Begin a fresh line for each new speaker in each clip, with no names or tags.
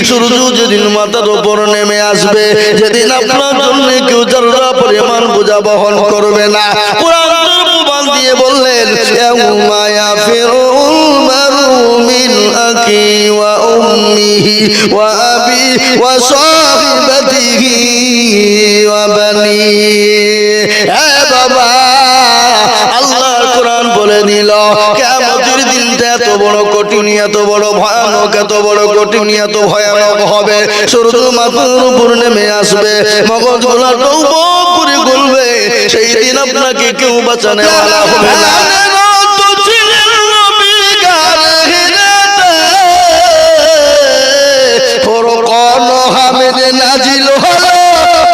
সূর্য যেদিন মাথার উপর নেমে আসবে, যেদিন আপনার জন্য কেউ যারা পরিমাণ বোঝা বহন করবে না। কোরআন প্রমাণ দিয়ে বললেন, ইয়াউমা ইয়াফিরুল মারউ মিন আখি ওয়া উম্মিহি ওয়া আবি ওয়া সাহিবাতিহি ওয়া বানি। হে বাবা, আল্লাহর কোরআন বলে দিল কিয়ামতের দিনটা এত বড় কঠিন, এত বড় ভয়ানক, এত বড় কঠিন, এত ভয়ানক হবে। সূর্য মাথার উপর নেমে আসবে, মগজগুলো টৌবো করে গলবে। সেই দিন আপনাকে কেউ বাঁচানে ওয়ালা হবে না। ফুরকান হামিদ নাজিল হলো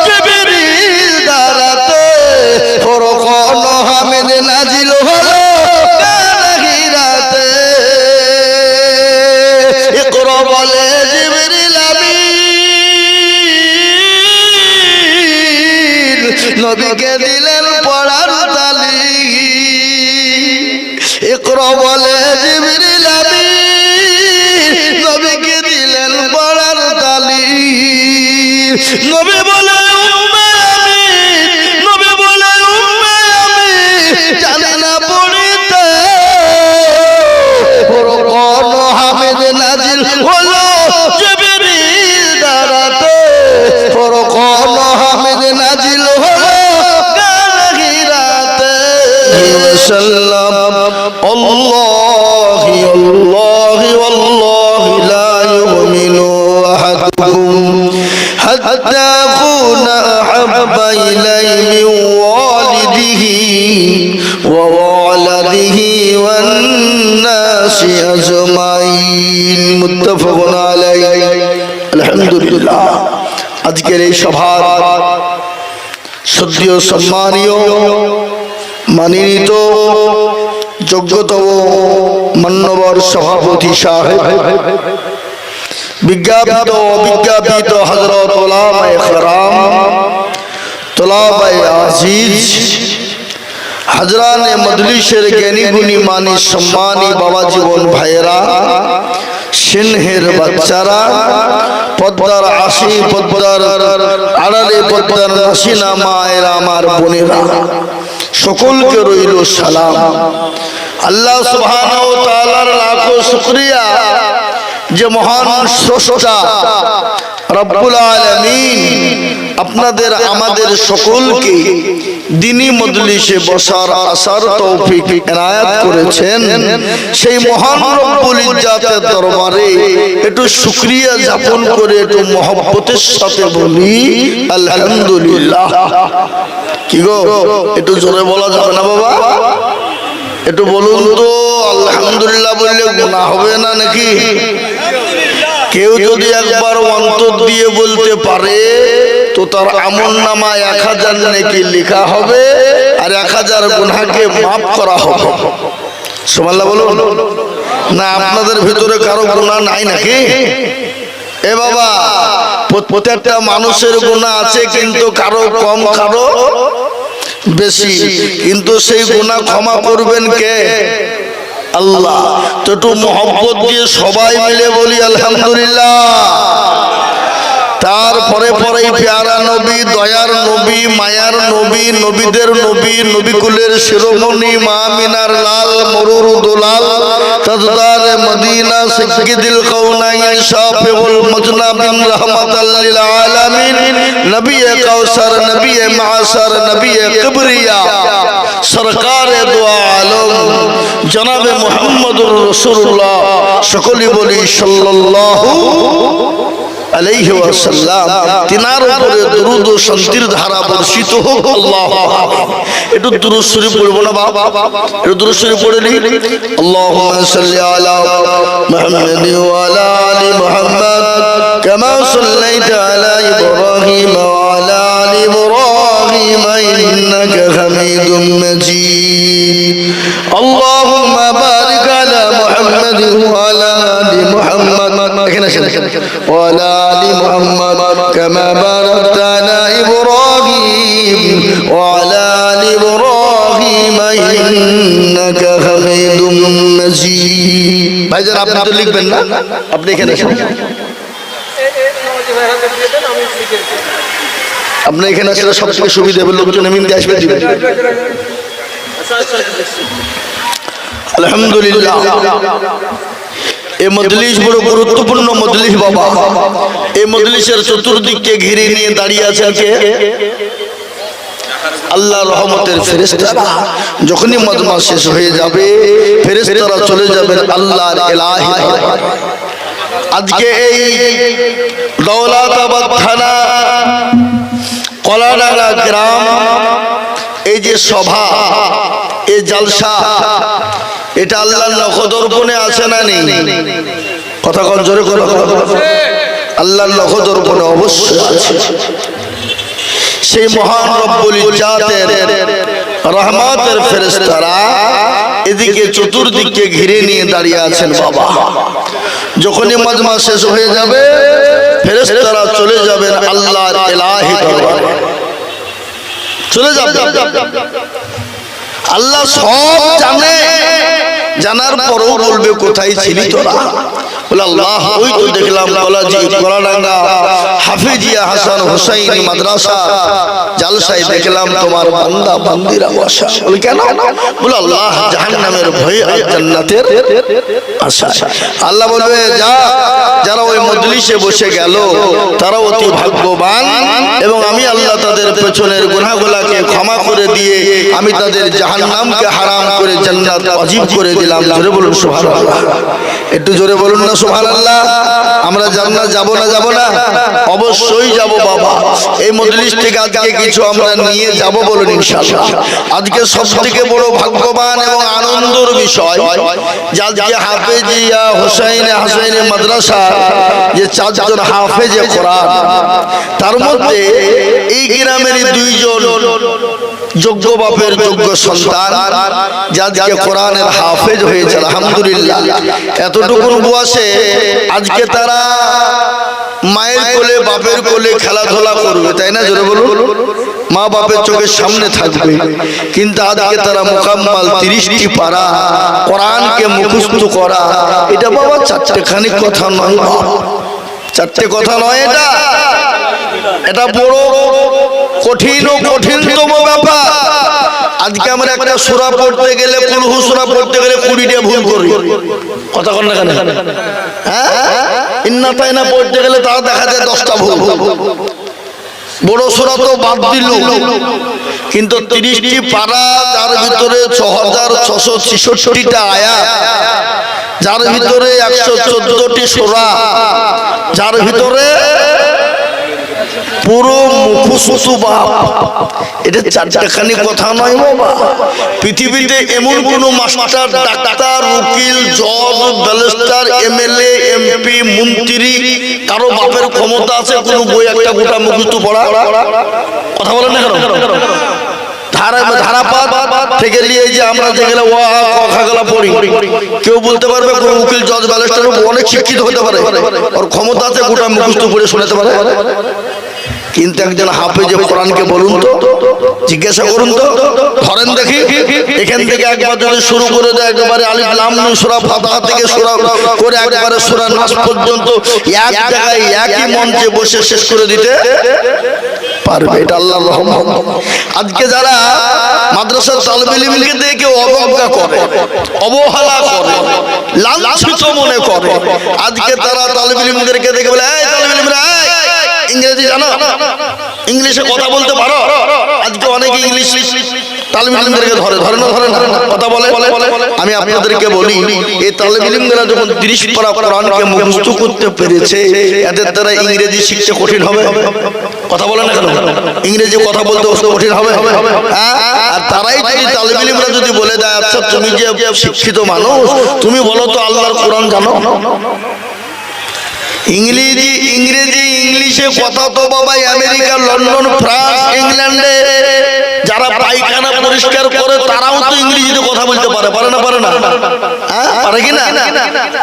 জিবরিল দ্বারাতে, ফুরকান হামিদ নাজিল হলো গাহিরাতে। ইকরা বলে জিবরিল আমিন, নবীকে দিলেন পড়ার তালিম। ইকরা বলে জিবরিল আমিন, নবীকে দিলেন পড়ার তালিম। নবী বলে উম্মে আমিন, নবী বলে উম্মে আমিন, জানে না পড়িতে। ফুরকান হামিদ নাজিল হলো জিবরিল দ্বারাতে, ফুরকান হামিদ নাজিল হলো গাহিরাতে। সাল্লাম আল্লাহি আল্লাহি ওয়াল্লাহি লা ইউমিনু আহাদুকুম হাত্তা কুনা আহাব্বা ইলাইহি মিন ওয়ালিদিহি ওয়া ওয়ালাদিহি ওয়ান নাসি আজমাইন। মুত্তাফাকুন আলাইহি। আলহামদুলিল্লাহ, আজকের এই সভার শ্রদ্ধেয় সম্মানীয় মানিত যোগ্যতম মান্যবর সভাপতি সাহেব, বিজ্ঞাপিত অবিজ্ঞাপিত হযরত উলামায়ে কেরাম, তুলাবায়ে আজিজ, হাজরানে মজলিসের জ্ঞানী গুণী মানি সম্মানী বাবা জীবন ভাইয়েরা, সিংহের বাচ্চারা, পদ্মার আশি, পদ্মার আড়ালে, পদ্মার নাসিনা মায়েরা, আমার বোনেরা, সকলকে রইল সালাম। আল্লাহ সুবহানাহু ওয়া তাআলার লাখো শুকরিয়া যে মহান স্রষ্টা রব্বুল আলামিন আপনাদের আমাদের সকলকে দ্বীনি মজলিসে বসার আসার তৌফিক এনায়েত করেছেন। সেই মহান রব্বুল ইজ্জাতের দরবারে একটু শুকরিয়া জ্ঞাপন করে একটু মহব্বতের সাথে বলি আলহামদুলিল্লাহ। কি গো, একটু জোরে বলা যাবে না বাবা? একটু বলুন তো, আলহামদুলিল্লাহ বললে গুনাহ হবে না নাকি? কেউ যদি একবার অন্তর দিয়ে বলতে পারে তো তার আমলনামায় 1000 নেকি লেখা হবে আর 1000 গুনাহকে মাফ করা হবে। সুবহানাল্লাহ বলুন না। আপনাদের ভিতরে কারো গুনাহ নাই নাকি? এ বাবা, প্রত্যেকটা মানুষের গুনাহ আছে, কিন্তু কারো কম কারো বেশি, কিন্তু সেই গুনাহ ক্ষমা করবেন কে? আল্লাহ। তো একটু মহব্বত দিয়ে সবাই মিলে বলি আলহামদুলিল্লাহ। তারপরে পরেই পেয়ারা নবী, দয়ার নবী, মায়ার নবী, নবীদের নবী, নবীকুলের শিরোমণি, মা আমিনার লাল, মরুর দুলাল, তাজদার মদিনা, সাইয়্যিদুল কাওনাইন, শাফিউল মুজনাবিন, রাহমাতাল লিল আলামিন, নবী কাউসার, নবী মাআসার, নবী কিবরিয়া, সরকারে দু আলম জনাবে মুহাম্মদুর রাসূলুল্লাহ। সকলেই বলি সাল্লাল্লাহু আলাইহি ওয়াসাল্লাম। তিনার উপরে দরুদ ও শান্তির ধারা বর্ষিত হোক। আল্লাহু আমিন। একটু দুরূদ শরীফ পড়ব না বাবা? একটু দুরূদ শরীফ পড়ে নি। আল্লাহুম্মা সাল্লি আলা মুহাম্মাদ ওয়া আলা আলি মুহাম্মাদ কামা সাল্লাইতা আলা ইব্রাহিম ওয়া আলা আলি ইব্রাহিম ইন্নাকা হামিদুম মাজিদ। আল্লাহুম্মা বারিক আলা মুহাম্মাদ ওয়া আলা আলি মুহাম্মাদ ওয়া আলা আলি মুহাম্মাদ কামা বারাকতা আলা ইব্রাহিম ওয়া আলা আলি ইব্রাহিম ইন্নাকা হামিদুম মাজিদ। ভাইজান, আপনি তো লিখবেন না? আপনি এখানে আপনার এখানে আসলে সব থেকে সুবিধা হবে, লোকজন এমনি আসবে দিবেন। আলহামদুলিল্লাহ, এই মজলিস বড় গুরুত্বপূর্ণ মজলিস বাবা। এই মজলিসের চতুর্দিককে ঘিরে নিয়ে দাঁড়িয়ে আছেন কে? আল্লাহর রহমতের ফেরেশতারা। যখনই মজমা শেষ হয়ে যাবে ফেরেশতারা চলে যাবেন আল্লাহর ইলাহি দরবারে। আজকে এই দৌলতাবাদ থানা কলাডাঙ্গা গ্রাম, এই যে সভা, এই জলসা, এটা আল্লাহর নখদর্পণে আছে না নেই? কথা কোন জোরে করে আল্লাহর নখদর্পণে অবশ্যই আছে। সেই মহান রব্বুল ইজ্জাতের রহমতের ফেরেশতারা এদিকে চতুর্দিককে ঘিরে নিয়ে দাঁড়িয়ে আছেন বাবা। যখনই মজমা শেষ হয়ে যাবে ফেরেশতারা চলে যাবেন আল্লাহর ইলাহি দরবারে, চলে যাবে। আল্লাহ সব জানে, জানার পরেও বলবে কোথায় ছিলি তোরা? বলে আল্লাহ ওই তো দেখলাম কলাডাঙ্গা হাফিজিয়া হাসান হুসাইনি মাদ্রাসা জালসায় দেখলাম তোমার বান্দা বান্দিরা বসা। বলে কেন? বলে আল্লাহ জাহান্নামের ভয়ে আর জান্নাতের আশা। আল্লাহ বলবে যা, যারা ওই মজলিসে বসে গেল তারা অতি ভাগ্যবান, এবং আমি আল্লাহ তাদের পেছনের গুনাহগুলোকে ক্ষমা করে দিয়ে আমি তাদের জাহান্নামকে হারাম করে জান্নাত ওয়াজিব করে দিলাম। জোরে বলুন সুবহানাল্লাহ, একটু জোরে বলুন না সুবহানাল্লাহ। আমরা জান্নাত যাব না? যাব না, অবশ্যই যাব বাবা। এই মজলিস থেকে আজকে কিছু আমরা নিয়ে যাব, বলুন ইনশাআল্লাহ। আজকে সবথেকে বড় ভাগ্যবান এবং আনন্দের বিষয় যে আজকে হাফেজিয়া হুসাইনে হাসাইনে মাদ্রাসা যে চারজন হাফেজে কোরআন, তার মধ্যে এই গ্রামের দুইজন যোগ্য বাপের যোগ্য সন্তান যাদেরকে কোরআনের হাফেজ হয়েছে আলহামদুলিল্লাহ। এতটুকু বয়সে আজকে তারা মায়ের কোলে বাপের কোলে খেলাধুলা করবে, তাই না? জোরে বলুন, মা বাপের চোখের সামনে থাকবে, কিন্তু আজকে তারা মুকাম্মাল 30টি পারা কোরআনকে মুখস্থ করা, এটা বাবা চারটেখানি কথা নয়, চারটে কথা নয়, এটা বড় কঠিন ও কঠিনতম ব্যাপার। আজকে আমরা একটা সূরা পড়তে গেলে, কুলহু সূরা পড়তে গেলে 20টা ভুল করি। কথা কন না কেন? হ্যাঁ, ইন্না তাইনা পড়তে গেলে তাও দেখা যায় 10টা ভুল। বড় সূরা তো বাদ দিল, কিন্তু 30টি পারা, যার ভিতরে 6666টা আয়াত, যার ভিতরে 114টি সূরা, যার ভিতরে পুরো মুখস্থ বাপ, এটা চারটাখানি কথা নয় বাবা। পৃথিবীতে এমন কোন মাস্টার, ডাক্তার, উকিল, জজ, ব্যারিস্টার, এমএলএ, এমপি, মন্ত্রী কারো বাপের ক্ষমতা আছে কোন বই একটা গোটা মুখস্থ পড়া? কথা বলেন না কেন? ধারাপাত থেকে নিয়ে যে আমরা যেগুলো খাগলা পড়ি, কেউ বলতে পারবে কোন উকিল, জজ, ব্যারিস্টার অনেক শিক্ষিত হতে পারে, ওর ক্ষমতা আছে গোটা মুখস্থ পড়ে শোনাতে পারে? কিন্তু একজন হাফেজে কোরআনকে বলুন তো, জিজ্ঞাসা করুন তো, ধরেন দেখি এখান থেকে একবার যদি শুরু করে দেয় একেবারে আলিফ লাম মিম সূরা ফাতিহা থেকে শুরু করে একবারে সূরা নাস পর্যন্ত এক জায়গায় একই মঞ্চে বসে শেষ করে দিতে পারবে, এটা আল্লাহর রহমত। আজকে যারা মাদ্রাসার তালিবে ইলমকে দেখে অবজ্ঞা করে, অবহেলা করে, লাঞ্ছিত মনে করে, আজকে তারা তালিবে ইলমদেরকে দেখে বলে এই তালিবে ইলমরা ইংরেজি জানো, ইংলিশে কথা বলতে পারো? আজকে অনেকে ইংলিশ তালিবে ইলমদেরকে ধরে না কথা বলে। আমি আপনাদেরকে বলি, এই তালিবে ইলমরা যখন 30 পারা কোরআনকে মুখস্থ করতে পেরেছে, এদের দ্বারা ইংরেজি শিখতে কঠিন হবে? কথা বলে না কেন? ইংরেজি কথা বলতে কঠিন হবে? আর তারাই যদি তালিবে ইলমরা যদি বলে দেয়, আচ্ছা তুমি যে শিক্ষিত মানুষ, তুমি বলো তো আল্লাহর কোরআন জানো? ইংলিশে কথা তো বাবা আমেরিকা, লন্ডন, ফ্রান্স, ইংল্যান্ডে যারা পায়খানা পরিষ্কার করে তারাও তো ইংরেজিতে কথা বলতে পারে, পারে না? পারে না? হ্যাঁ, পারে কিনা?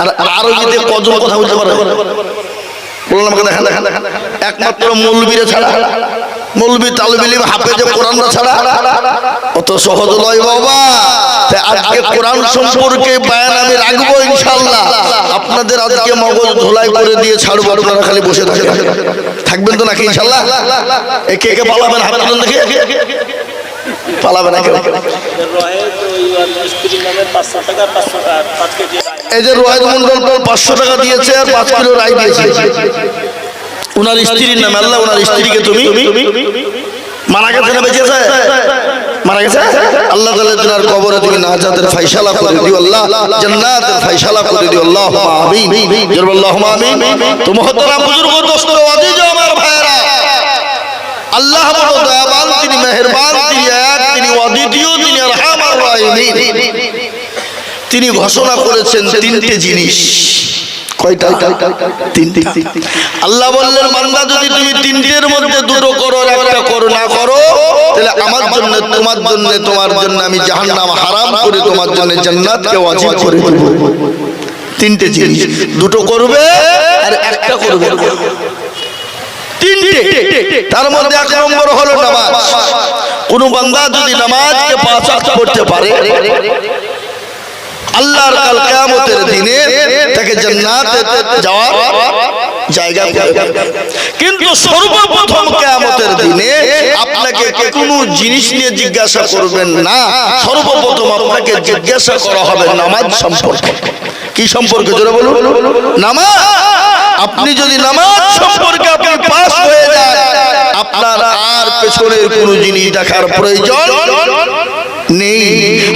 আর আরবিতে কজন কথা বলতে পারে? বললাম আমাকে, দেখেন একমাত্র মৌলবীরা ছাড়া মৌলবি তালবিলি হাফেজে কোরআন ছাড়া অত সহজ নয় বাবা। তাই আজকে কোরআন সম্পর্কে বয়ান আমি রাখবো ইনশাআল্লাহ। আপনাদের আজকে মগজ ধোলাই করে দিয়ে ছাড়বো, আপনারা খালি বসে থাকবেন তো নাকি ইনশাআল্লাহ? একে একে পালাবেন, হাত তুলুন দেখি। পালাবে না কেউ। এই যে রোহাইদ মন্ডল 500 টাকা দিয়েছে আর 5 কিলো রাই দিয়েছে ওনার স্ত্রীর নামে। আল্লাহ ওনার স্ত্রীকে তুমি মারা গেছে না বেঁচে আছে? মারা গেছে। আল্লাহ তাআলা তিনার কবরে তুমি নাজাতের ফয়সালা করে দিও, আল্লাহ জান্নাতের ফয়সালা করে দিও, আল্লাহুম্মা আমিন। জোরে আল্লাহুম্মা আমিন। তো মুহতারাম বুজুর্গ দোস্ত আজিজ আমার ভাইরা, আল্লাহ বড় দয়াবান, তিনি মেহেরবান, তিনি এক, তিনি অদ্বিতীয়, তিনি আরহামার রাহিমিন। তিনি ঘোষণা করেছেন তিনটে জিনিস। কয়টা? তিনটে। আল্লাহ বললেন বান্দা যদি তুমি তিনটের মধ্যে দুটো করো আর একটা করো না করো, তাহলে আমার জন্য, তোমার জন্য, তোমার জন্য আমি জাহান্নাম হারাম করে তোমার জন্য জান্নাতকে ওয়াজিব করে দেব। তিনটে জিনিস, দুটো করবে আর একটা করবে না। তিনটে। তার মধ্যে এক নম্বর হলো নামাজ। কোন বান্দা যদি নামাজকে 5 ওয়াক্ত পড়তে পারে, আল্লাহর কাল কিয়ামতের দিনে তাকে জান্নাতে যাওয়ার জায়গা করে। কিন্তু সর্বপ্রথম কিয়ামতের দিনে আপনাকে কোনো জিনিস নিয়ে জিজ্ঞাসা করবেন না, সর্বপ্রথম আপনাকে জিজ্ঞাসা করা হবে নামাজ সম্পর্কে। কি সম্পর্কে জোরে বলুন? নামাজ। আপনি যদি নামাজ সম্পর্কে আপনি পাস হয়ে যান, আপনার আর পেছনের কোনো জিনিস দেখার প্রয়োজন নেই।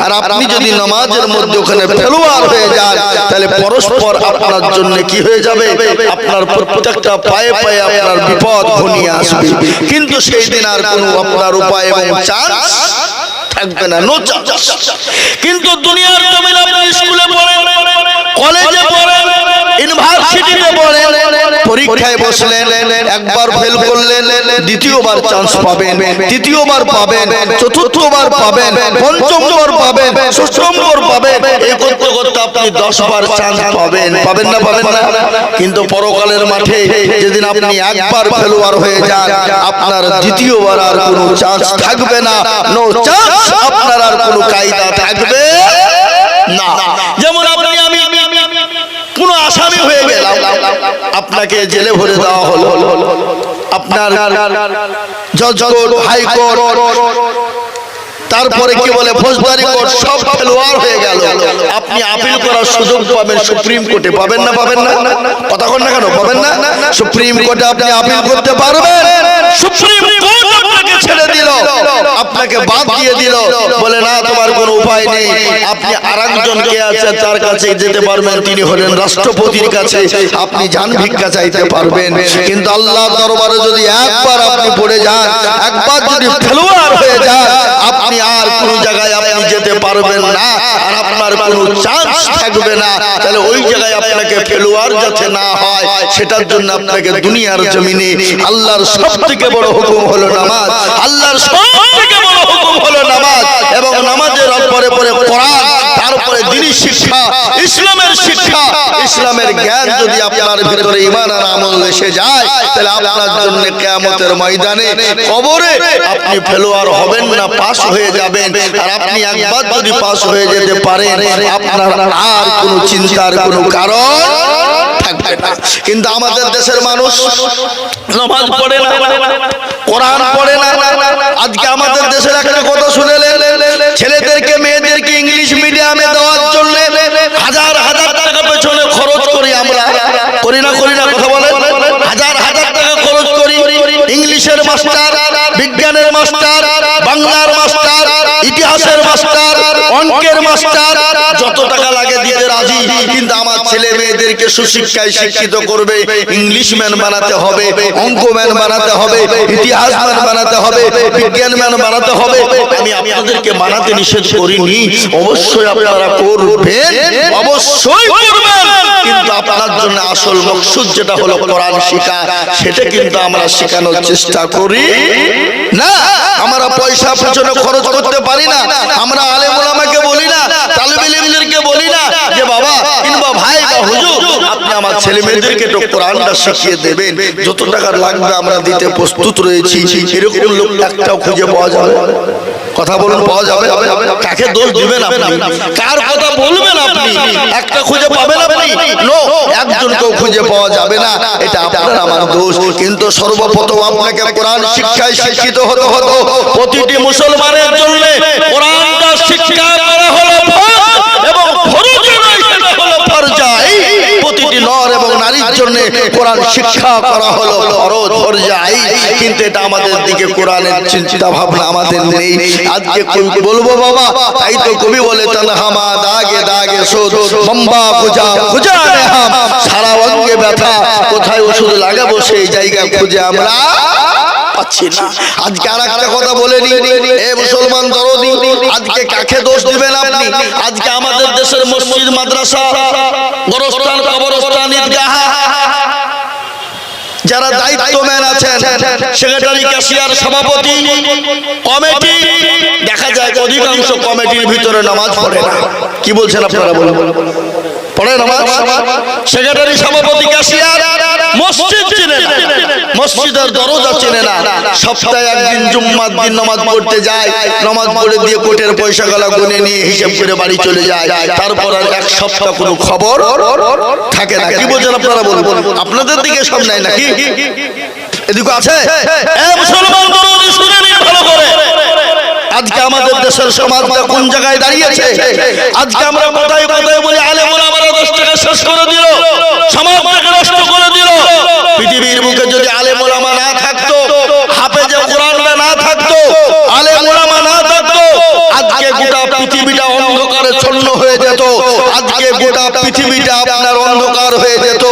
আর আপনি যদি নামাজের মধ্যে ওখানে ফেলোয়ার হয়ে যান, তাহলে পরস্পর আপনার জন্য কি হয়ে যাবে? আপনার প্রত্যেকটা পায়ে পায়ে আপনার বিপদ ঘনিয়ে আসবে। কিন্তু সেই দিন আর কোনো আপনার উপায় এবং চান্স থাকবে না, নো চান্স। কিন্তু দুনিয়ার জমিনে আপনি স্কুলে পড়েন, কলেজে পড়েন, ইউনিভার্সিটিতে পড়েন, পরীক্ষায় বসলেন, একবার ফেল করলেন, দ্বিতীয়বার চান্স পাবেন, তৃতীয়বার পাবেন, চতুর্থবার পাবেন, পঞ্চমবার পাবেন, ষষ্ঠবার পাবেন। এই করতে করতে আপনি 10 বার চান্স পাবেন। পাবেন না? পাবেন না? কিন্তু পরকালের মাঠে যেদিন আপনি একবার ফেলোয়ার হয়ে যান, আপনার দ্বিতীয়বার আর কোনো চান্স থাকবে না, নো চান্স। আপনার আর কোনো কায়দা থাকবে না। যেমন আপনি আমি কোন আসামি হয়ে গেলাম, আপনাকে জেলে ভরে দেওয়া হলো, আপনার জজ কোর্ট, হাইকোর্ট, তারপরে কি বলে ফৌজদারি কোর্ট, সব ফেলোয়ার হয়ে গেল। আপনি আপিল করার সুযোগ পাবেন সুপ্রিম কোর্টে। পাবেন না? পাবেন না? কথা কন না কেন? পাবেন না? সুপ্রিম কোর্টে আপনি আপিল করতে পারবেন। সুপ্রিম কোর্ট আপনাকে ছেড়ে দিল, আপনাকে বাদ দিয়ে দিল, বলে না তোমার কোনো উপায় নেই। আপনি আরেকজন কে আছে তার কাছে যেতে পারবেন, তিনি হলেন রাষ্ট্রপতির কাছে। আপনি জান ভিক্ষা চাইতে পারবেন। কিন্তু আল্লাহর দরবারে যদি একবার আপনি পড়ে যান, একবার যদি ফেলোয়ার হয়ে যান, আপনি আর কোন জায়গায় আপনি যেতে পারবেন না, আর আপনার কোনো চান্স থাকবে না। তাহলে ওই জায়গায় আপনাকে ফেলোয়ার যাতে না হয়, সেটার জন্য আপনাকে দুনিয়ার জমিনে আল্লাহর সবথেকে বড় হুকুম হলো নামাজ। আল্লাহর সবথেকে বড় হুকুম হলো নামাজ। এবং নামাজের পরে পরে কোরআন, তারপরে দ্বীনি শিক্ষা, ইসলামের শিক্ষা, ইসলামের জ্ঞান যদি আপনার ভিতরে ঈমান আর আমল এসে যায়, তাহলে আপনার জন্য কিয়ামতের ময়দানে কবরে আপনি ফেলোয়ার হবেন না, পাস হয়ে যাবেন। আর আপনি একবার যদি পাস হয়ে যেতে পারেন, আপনার আর কোনো চিন্তার কোনো কারণ থাকবে না। কিন্তু আমাদের দেশের মানুষ নামাজ পড়ে না, কোরআন পড়ে না। আজকে আমাদের দেশের একটা কথা শুনেলেন, ছেলেদেরকে মেয়েদেরকে ইংলিশ মিডিয়ামে দেওয়ার জন্য হাজার হাজার টাকা পেছনে খরচ করি আমরা। করি না? করি না? কথা বলেন। হাজার হাজার টাকা খরচ করি। ইংলিশের মাস্টার, বিজ্ঞানের মাস্টার, বাংলার মাস্টার, ইতিহাসের মাস্টার, অঙ্কের মাস্টার, যত টাকা লাগে দিতে রাজি। কিন্তু আমার ছেলে মেয়েদেরকে সুশিক্ষায় শিক্ষিত করবে, ইংলিশ ম্যান বানাতে হবে, অঙ্ক ম্যান বানাতে হবে, ইতিহাস ম্যান বানাতে হবে, বিজ্ঞান ম্যান বানাতে হবে। আমি আপনাদেরকে বানাতে নিষেধ করিনি, অবশ্যই আপনারা করবেন, অবশ্যই করবেন। কিন্তু আপনার জন্য আসল মকসুদ যেটা হলো কোরআন শিক্ষা, সেটা কিন্তু আমরা শেখানোর চেষ্টা করি না। আমরা পয়সা পেছনে খরচ করতে পারি না। আমরা আলেম ওলামাকে বলি না, তালিবে ইলমদেরকে বলি না যে বাবা কিংবা ভাই বা হুজুর আপনি আমার ছেলে মেয়েদেরকে একটু কোরআনটা শিখিয়ে দেবেন, যত টাকা লাগবে আমরা দিতে প্রস্তুত রয়েছি। এরকম লোক একটাও খুঁজে পাওয়া যাবে? কথা বলুন, পাওয়া যাবে? কাকে দোষ দিবেন আপনি? কার কথা বলবেন আপনি? একটা খুঁজে পাবেন আপনি? নো, একজনকেও খুঁজে পাওয়া যাবে না। এটা আপনার আমার দোষ। কিন্তু সর্বপ্রথম আপনাকে কোরআন শিক্ষায় শিক্ষিত হতে হতো। প্রতিটি মুসলমানের জন্য কোরআনটা শিক্ষা করা হলো এবং প্রতিটি নর এবং নারীর জন্য কোরআন শিক্ষা করা হলো ফরজ ফরজাই। কিন্তু এটা আমাদের দিকে কোরআনের চিন্তা ভাবনা আমাদের নেই। আজকে কবি বলবো বাবা, তাই তো কবি বলে তনহামা দাগে দাগে সুদ বম্বা খুঁজা খুঁজা নেহাম, সারা অঙ্গে ব্যথা, কোথায় ওষুধ লাগাবো সেই জায়গা খুঁজে আমরা পাচ্ছি না। আজকে আর একটা কথা বলে নি, এ মুসলমান দরদি, আজকে কাকে দোষ দিবেন আপনি? আজকে আমাদের দেশের মসজিদ, মাদ্রাসা, গোরস্থান, কবরস্থান, ঈদগাহ, যারা দায়িত্বম্যান আছেন, সেক্রেটারি, ক্যাশিয়ার, সভাপতি, কমিটি, দেখা যায় অধিকাংশ কমিটির ভিতরে নামাজ পড়ে না। কি বলছেন আপনারা? বলুন, পড়ে নামাজ? সেক্রেটারি, সভাপতি, ক্যাশিয়ার মসজিদ চেনে না, মসজিদের দরজা চেনে না। সপ্তাহে একদিন জুম্মার দিন নামাজ পড়তে যায়, নামাজ পড়ে দিয়ে কোটের পয়সাগুলো গুনে নিয়ে হিসাব করে বাড়ি চলে যায়। তারপর আর এক সপ্তাহ কোনো খবর থাকে না। কি বলছেন আপনারা? বলুন, আপনাদের দিকে সব নাই নাকি? এদিকে আছে? মুসলমান দরদি শুনে নিন ভালো করে। আজকে আমাদের দেশের সমাজটা কোন জায়গায় দাঁড়িয়েছে? আজকে আমরা কোথায় কোথায় বলি আলেম ওলামারা 10 টাকা শেষ করে দিল, সমাজটাকে নষ্ট করে দিল। পৃথিবীর বুকে যদি আলেম ওলামা না থাকতো, হাফেজে কোরআনটা না থাকতো, আলেম ওলামা না থাকতো, আজকে গোটা পৃথিবীটা অন্ধকারে ছন্ন হয়ে যেত। আজকে গোটা পৃথিবীটা আপনার অন্ধকার হয়ে যেত।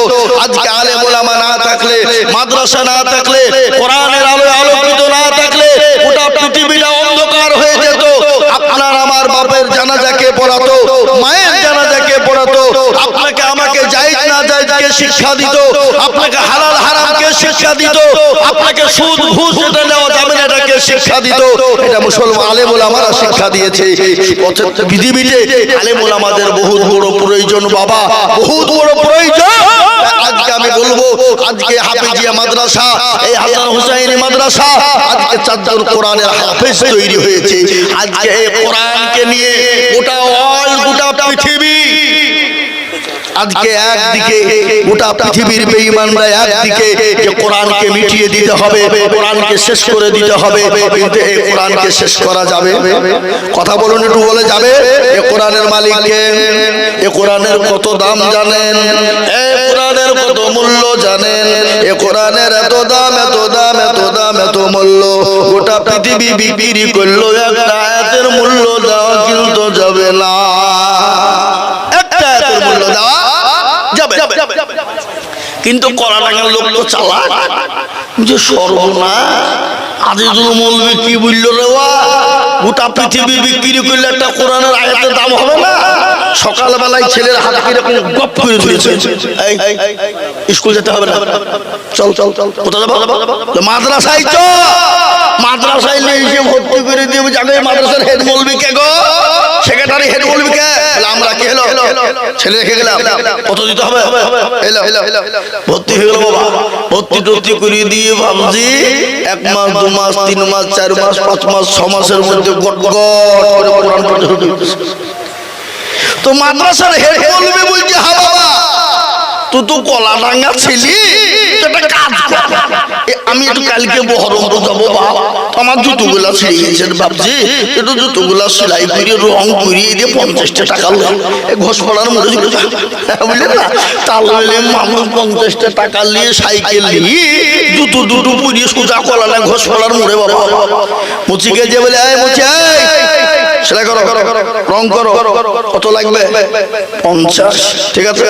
আজকে আলেম ওলামা না থাকলে, মাদ্রাসা না থাকলে, কোরআনের আলোয় আলোকিত না থাকলে গোটা পৃথিবীটা অন্ধকার হয়ে যেত। আপনার আমার বাপের জানাজাকে পড়াতো, মায়ের জানাজাকে পড়াতো, আপনাকে আমাকে জায়েজ না জায়েজকে শিক্ষা দিত, আপনাকে হালাল হারামকে শিক্ষা দিত, আপনাকে সুদ ঘুষ যেটা নেওয়া যাবে না এটাকে শিক্ষা দিত। এটা মুসলমান আলেম ওলামারা শিক্ষা দিয়েছে। পৃথিবীতে আলেম ওলামাদের বহুত বড় প্রয়োজন বাবা, বহুত বড় প্রয়োজন। আজকে আমি বলবো, আজকে হাফেজিয়া মাদ্রাসা, এই হাসান হুসাইনি মাদ্রাসা, আজকে 4 জন কোরআনের হাফেজ তৈরি হয়েছে। আজকে এই কোরআনকে নিয়ে গোটা পৃথিবী, আজকে একদিকে গোটা পৃথিবীর বেঈমানরা একদিকে যে কোরআনকে মিটিয়ে দিতে হবে, কোরআনকে শেষ করে দিতে হবে। কিন্তু এই কোরআনকে শেষ করা যাবে? কথা বলুন, একটু বলে যাবে? এই কোরআনের মালিক কে? এই কোরআনের কত দাম জানেন? এই কোরআনের কত মূল্য জানেন? এই কোরআনের এত দাম, এত দাম, এত দাম, এত মূল্য, গোটা পৃথিবী বিক্রি করলো, একটা আয়াতের মূল্য দেওয়া কিন্তু যাবে না। একটা আয়াতের মূল্য দেওয়া যাবে। কিন্তু কলাডাঙ্গার লোক তো চালাক, যে সর্বনাশ, আজিজুল মৌলভী কি বললো রে, গোটা পৃথিবী বিক্রি করলে একটা কোরআনের আয়াতের দাম হবে না? সকালবেলায় ছেলের হাত কিরকম গপ করে ধরেছে, স্কুল যেতে হবে না, চল চল চল, কোথায় যাবো? মাদ্রাসায় চ, মাদ্রাসায় নিয়ে ভর্তি করে দিয়ে যাবে। মাদ্রাসার হেড মৌলভী কে গো? সেক্রেটারি হেড মৌলভী কে? আমরা কি হলো, ছেলে রেখে গেলাম, কত দিতে হবে? ভর্তি হয়ে গেল বাবা, ভর্তি টর্তি করে দিয়ে ভাবছি 1 মাস 2 মাস 3 মাস 4 মাস 5 মাস 6 মাসের মধ্যে গট গট করে কোরআন পড়তে শুরু করেছে। তো মাদ্রাসার হেড মৌলভী বলছে, হ্যাঁ বাবা তুই তো কলাডাঙ্গা ছিলি, আমি একটু কালকে বহরমপুর যাবো, আমার জুতোগুলা ছিঁড়ে গেছে, ভাবছি একটু জুতোগুলা সেলাই করে রং করিয়ে দিয়ে 50 টাকা ঘোষ পড়ার মধ্যে বুঝলেন না? তাহলে মানুষ 50 টাকা নিয়ে সাইকেল নিয়ে জুতো দুটো পুড়িয়ে সোজা কলা না ঘোষ পড়ার মোড়ে বাবা মুচিকে যে বলে, মুচি সেলাই করো, রং করো, কত লাগবে? 50। ঠিক আছে,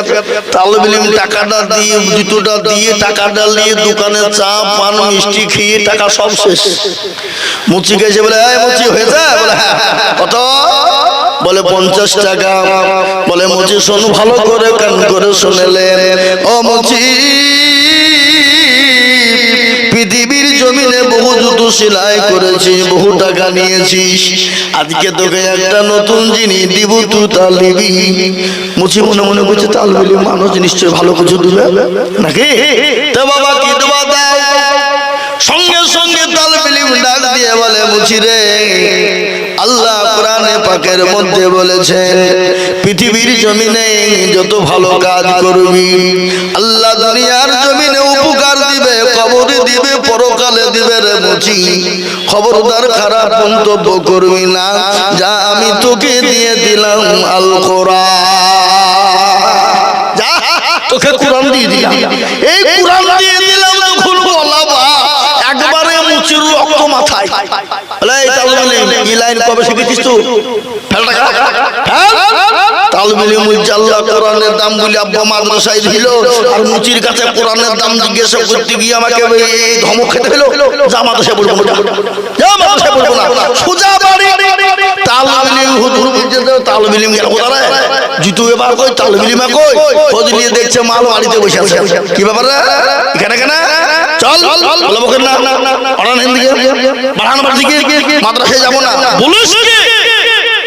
তাহলে টাকাটা দিয়ে, জুতোটা দিয়ে, টাকাটা নিয়ে দোকানে চা পান মিষ্টি খেয়ে টাকা সব শেষ। মুচি গেছে বলে, মুচি হয়েছে? বলে হ্যাঁ। কত? বলে 50 টাকা। বলে মুচি শোন ভালো করে, কান করে শুনেলেন, ও মুচি, পৃথিবীর জমিনে বহু জুতো জুতো সেলাই করেছিস, বহু টাকা নিয়েছিস, আজকে তোকে একটা নতুন জিনিস দিব, তুই তা নিবি। মুচি মনে মনে করছে তাল বিলি মানুষ নিশ্চয় ভালো কিছু দিবে নাকি, তো বাবা কি দেবা দাও। সঙ্গে সঙ্গে তাল বিলি ডাক দিয়ে বলে, মুচি রে, আল্লাহ কোরআনে পাকের মধ্যে বলেছেন পৃথিবীর জমিনে যত ভালো কাজ করবি আল্লাহ দুনিয়ার জমিনে উপকার দিবে, কবরে দিবে, পরকালে দিবে রে মুচি। খবরদার খারাপ মন্তব্য করবি না, যা আমি তোকে দিয়ে দিলাম আল কোরআন, যা তোকে কোরআন দিয়ে দিলাম। এই কোরআন দিয়ে দিলাম যখন বলাবা একবারে মুচির রক্ত মাথায়। এই তালবিলি এই লাইন কবে শিখেছিস তুই? তালবিলি মুজাল্লা কোরআনের দাম বলি আব্বা মাদ্রাসায় দিল, আর মুচির কাছে কোরআনের দাম জিজ্ঞাসা করতে গিয়ে আমাকে এই ধমক খেতে হলো, যা মাদ্রাসায় বলবো না, যা মাদ্রাসায় বলবো না, সোজা বাড়ি। তালবিলি হুজুর বলছে তালবিলি গেল কোথায়, জুতো এবার কই তালবিলি মা কই, খোঁজ নিয়ে দেখছে মাল বাড়িতে বসে আছে। কি ব্যাপার এখানে কেন, চল বলবো কেন না, পড়ান হিন্দিকে বাড়ান বাড়িকে মাদ্রাসায় যাবো না, বলিস কি?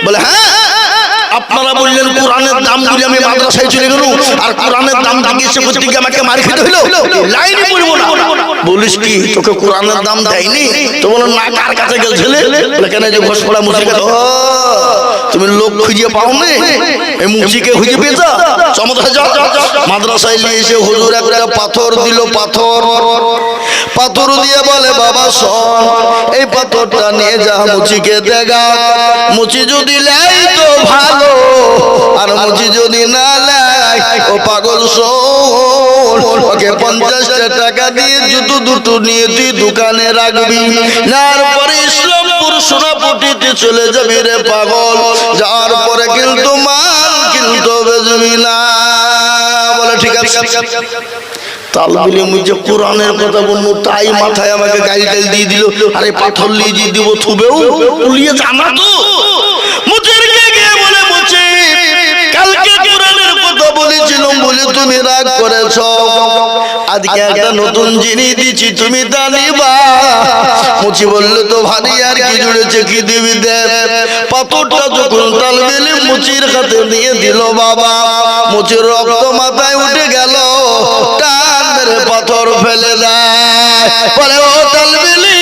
বলে হ্যাঁ, আপনারা বললেন কোরআনের দাম বলে আমি মাদ্রাসায় চলে গেল, আর কোরআনের দাম জিজ্ঞেস করতে গিয়ে আমাকে মার খেতে হলো, লাইনে পড়বো না। বলিস কি তোকে কোরআনের দাম দেয়নি? তো বলো না, কার কাছে গেছিলে? বলে কেন, যে ঘোষ পড়া মুচি গেল, তুমি লোক খুঁজে পাও না, এই মুচিকে খুঁজে পেয়েছ, চমৎকার যাও। মাদ্রাসায় নিয়ে এসে হুজুর একটা পাথর দিল, পাথর দিয়ে বলে বাবা শোন, এই পাথরটা নিয়ে যা মুচিকে দেখা, মুচি যদি লাই তো ভালো, আর মুচি যদি না লাই ও পাগল শোন, ওকে 50 টাকা দিয়ে জুতো দুটো নিয়ে তুই দোকানে রাখবি, নার পরে ইসলামপুর সোনাপুটিতে চলে যাবি রে পাগল, যাওয়ার পরে কিন্তু মাল কিন্তু বেজবি না। বলে ঠিক আছে। তালবিলি মুজে কোরআনের কথা বলবো, তাই মাথায় আমাকে গাড়ি টাইল দিয়ে দিল, আরে পাথর লিয়ে দিব থুবেও উলিয়ে জানা তো। মুচিরকে গিয়ে বলে, মুচি কালকে কোরআনের কথা বলেছিলাম বলে তুমি রাগ করেছো, আজকে একটা নতুন জিনিস দিচ্ছি, তুমি তা নিবা। মুচি বললে তো ভারী, আর কি জুড়েছে, কি দিবি দে। পাথরটা যখন তালবিলি মুচির হাতে দিয়ে দিল বাবা, মুচির রক্ত মাথায় উঠে গেল, পাথর ফেলে দেয়, বলে ও তালবিলি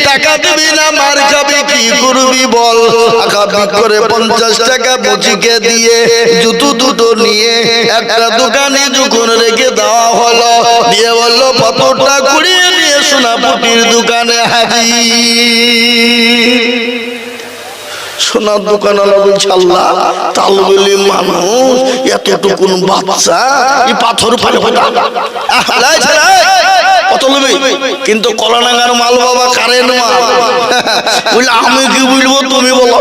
টাকা দিবি না মার খাবি, কি করবি বল। আঁকাবি করে 50 টাকা মুচিকে দিয়ে জুতো দুটো নিয়ে একটা দোকানে যখন রেখে দেওয়া হলো, দিয়ে বললো পাথরটা কুড়িয়ে নিয়ে সোনাপুটির দোকানে হাজির। সোনার দোকানওয়ালা বলছে আল্লাহ, তালবিলি মানুষ এতটুকুন বাচ্চা এই পাথর ফেলে কত নেবে, কিন্তু কলানাঙ্গার মাল বাবা কারেন্ট মাল। বললে আমি কি বলবো তুমি বলো,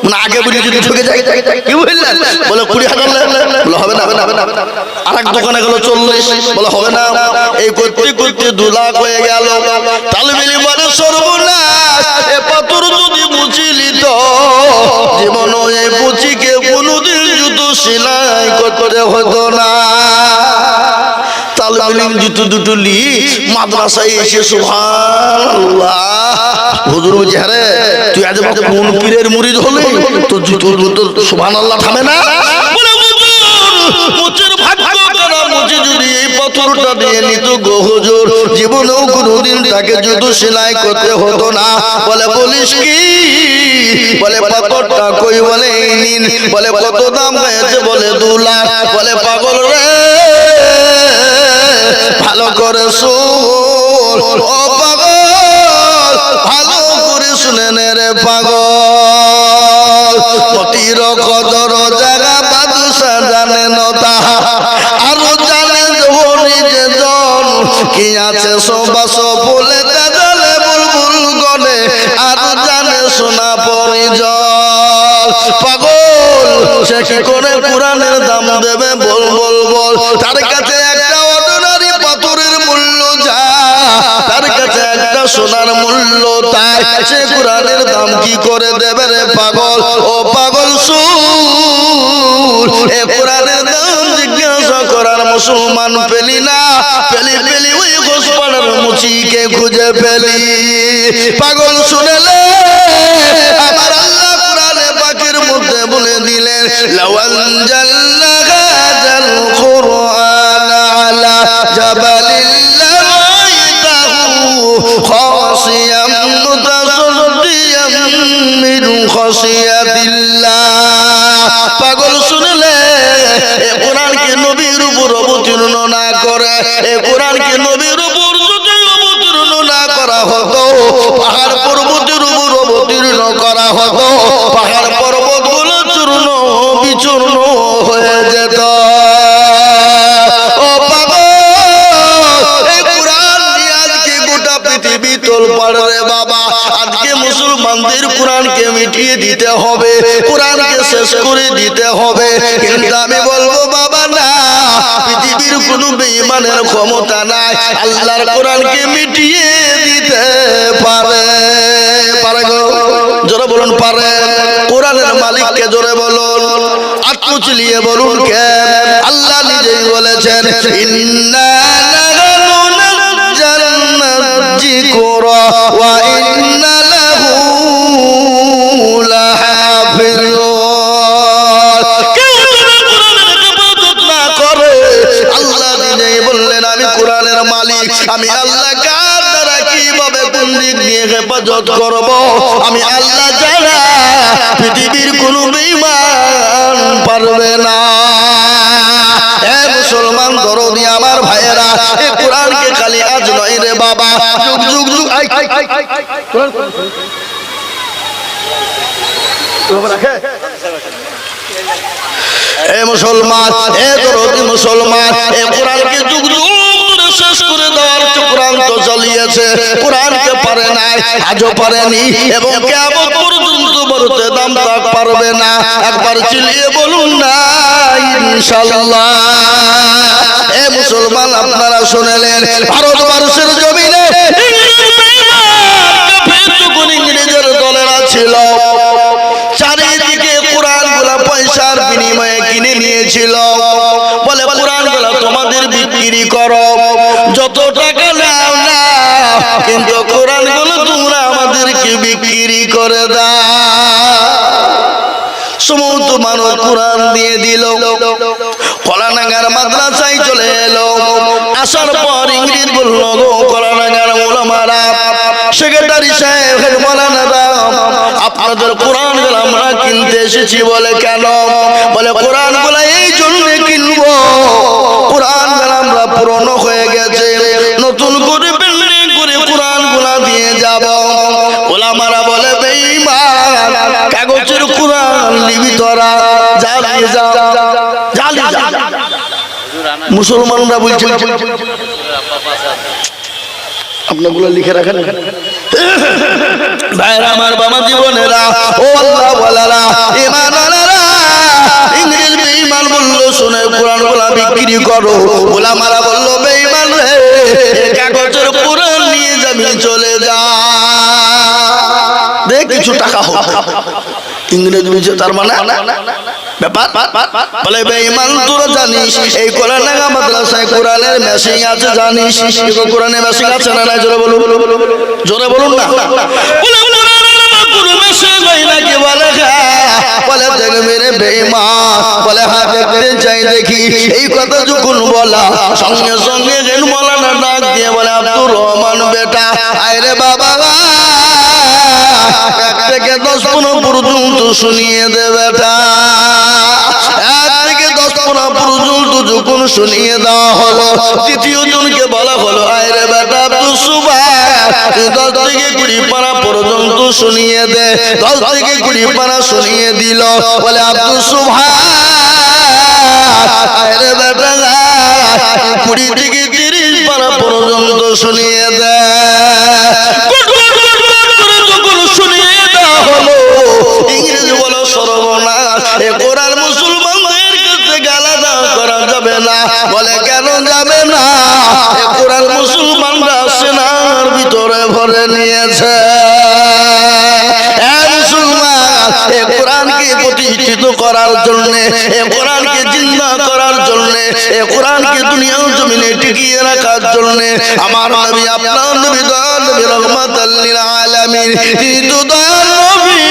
মানে আগে বলি যদি ঠকে যাই, কি বললেন? বলে 20,000, বলে হবে না, আর এক দোকানে গেল 40, বলে হবে না, এই করতে করতে 2 লাখ হয়ে গেল। তালবিলি মানে সর্বনাশ, এ পাথর যদি মুচিলি তো জীবন এই মুচিকে কোনোদিন জুতো সেলাই করতে হতো না। তালবিলি জুতো দুটো লি মাদ্রাসায় এসে সুবহানাল্লাহ, হুজুর বলছে আরে তুই আজ কোন পীরের মুরিদ হলি, তো জুতো দুটো সুবহানাল্লাহ থামে না। বলে হুজুর মুচির ভাগ্য করা, মুচি যদি এই পাথরটা দিয়ে নিত গো হুজুর, জীবনেও কোনোদিন তাকে জুতো সেলাই করতে হতো না। বলে বলিস কি? বলে পাথরটা কই, বলে নিন। বলে কত দাম হয়েছে? বলে 2 লাখ। বলে পাগল রে, ভালো করে শোন, ও পাগল ভালো করে শুনে নে রে পাগল, মতির কদর জায়গা বাদশা জানে নতা, আরো জানে নিজে জন কি আছে সবাস বলে কাজলে বুলবুল গনে, আরো জানে সোনা পরিজল। পাগল সে কি করে কোরআনের দাম দেবে, বল বল বল। তার কাছে একটা অর্ডিনারি পাথরের মূল্য যা, তার কাছে একটা সোনার মূল্য তাই, সে কোরআনের দাম কি করে দেবে রে পাগল। ও পাগল শুন, এ কোরআনের দাম জিজ্ঞাসা করার মুসলমান পেলি না, পেলি ওই ঘোষপাড়ার মুচি মালিককে খুঁজে ফেলি। পাগল শুনেলে আমার আল্লাহ কোরআনে পাকের মধ্যে বলে দিলেন লাউ আনজালনা হাযাল কুরআন আলা জাবালিন লারাআইতাহু খাশিয়াম মুতাসাদ্দিয়াম মিন খাশিয়াতিল্লাহ। পাগল শুনলে এ কোরআনকে নবীর উপর অবতীর্ণ না করে, এ কোরআনকে নবীর উপর যদি অবতীর্ণ না করা হতো, পাহাড় পর্বতের উপর অবতীর্ণ করা হতো, পাহাড় পর্বতগুলো চূর্ণ বিচূর্ণ হয়ে যেত। ও পাগল, এই কোরআন নিয়ে আজকে গোটা পৃথিবী তোলপাড় রে বাবা। আজকে মুসলমানদের কোরআনকে মিটিয়ে দিতে হবে, কোরআনকে শেষ করে দিতে হবে। কিন্তু আমি বলবো বাবা না, পৃথিবীর কোন বেঈমানের ক্ষমতা নাই আল্লাহর কোরআনকে মিটিয়ে দিতে পারে। পারে গো, জোরে বলুন পারে। কোরআনের মালিককে জোরে বলুন, আত্মচিলিয়ে বলুন কে? আল্লাহ নিজেই বলেছেন ইন্না নাহনু নাযালনা যিকরা ওয়া ইন্না লাহু লাহাফিজুন। কেউ যদি কোরআনের হেফাজত না করে, আল্লাহ নিজেই বললেন আমি কোরআনের মালিক, আমি আল্লাহ কার দ্বারা কিভাবে কোন দিক দিয়ে হেফাজত করব, আমি আল্লাহ ছাড়া পৃথিবীর কোন বেঈমান পারবে না। এ মুসলমান দরদি আমার ভাইয়েরা, এই কোরআনকে খালি আজ নয় রে বাবা, যুগ যুগ যুগ এ মুসলমান, এ দরদি মুসলমান, এ কোরআনকে যুগ যুগ ধরে শেষ করে দেওয়ার চক্রান্ত চালিয়েছে। কোরআনকে পারে নাই, আজও পারেনি, এবং কিয়ামত পর্যন্ত বলতে দাম তাক পারবে না। একবার চিল্লিয়ে বলুন না ইনশাআল্লাহ। এ মুসলমান, আপনারা শুনলেন ভারতবর্ষের জমিনে ইংরেজের দলেরা ছিল, চারিদিকে কোরআনগুলা পয়সার বিনিময়ে কিনে নিয়েছিল। বলে কোরআনগুলা তোমাদের বিক্রি করো, যত টাকা নাও না, কিন্তু কোরআনগুলো তোমরা আমাদেরকে বিক্রি করে দাও। সমস্ত মানুষ কোরআন দিয়ে দিল, কলানাগার মাদ্রাসায় চলে এলো। আসার পর ইংরেজ বলল গো কলানাগার ওলামারা, সেক্রেটারি সাহেব, মৌলানারা, আপনাদের কোরআনগুলো আমরা কিনতে এসেছি। বলে কেন? বলে কোরআনগুলো এই জন্য কিনবো, কোরআনগুলো আমরা পুরনো হয়ে গেছে, নতুন করে বিল্ডিং করে কোরআনগুলো দিয়ে যাব। ওলামারা বলে বেঈমান, কাগজের কোরআন নিবি তোরা, জালি যা জালি যা। মুসলমানরা বলছে আপনাগুলো লিখে রাখেন ভাইরা আমার, বাবা জীবনেরা, ও আল্লাহ ওয়ালারা, ঈমানওয়ালারা, ইংরেজ বেঈমান বলল শুনে কোরআনগুলো বিক্রি করো। ওলামারা বলল বেঈমান রে, কাগজের কোরআন নিয়ে যাবি, চলে যা, দেখ কিছু টাকা হোক। ইংরেজ বলছে তার মানে ব্যাপার। বলে বেঈমান, তোরা জানিস এই কোরআনগা মাদ্রাসায় কোরআনের মেশিং আছে, জানিস কোরআনের মেশিং আছে না? নাই, জোরে বলুন, জোরে বলুন না। বলে দেখবে রে বেঈমান, বলে হ্যাঁ দেখতে চাই দেখি। এই কথা যখন বলা, সঙ্গে সঙ্গে মৌলানা ডাক দিয়ে বলে আব্দুর রহমান বেটা, আরে বাবা, 1 থেকে 10 পর্যন্ত শুনিয়ে দে বেটা। 1 থেকে 10 পর্যন্ত যখন শুনিয়ে দেওয়া হলো, তৃতীয় জনকে বলা হলো আরে বেটা আব্দুল সুবহান, 10 থেকে 20 পারা পর্যন্ত শুনিয়ে দে। 10 থেকে 20 পারা শুনিয়ে দিল। বলে আব্দুল সুবহান, আরে বেটা 20 থেকে 30 পারা পর্যন্ত শুনিয়ে দে। ইংরেজি বলো সর্বনাশ, এ কোরআন মুসলমানদের কাছে আলাদা করা যাবে না। বলে কেন যাবে না? এ কোরআন মুসলমানরা সেনার ভিতরে ভরে নিয়েছে। এ কোরআনকে প্রতিষ্ঠিত করার জন্য, এ কোরআনকে জিন্দা করার জন্য এই কোরআনকে দুনিয়ার জমিনে টিকিয়ে রাখার জন্য আমার নবী আপনার নবী দয়াল নবী রহমাতাল লিল আলামিন তিনি তো দয়াল নবী,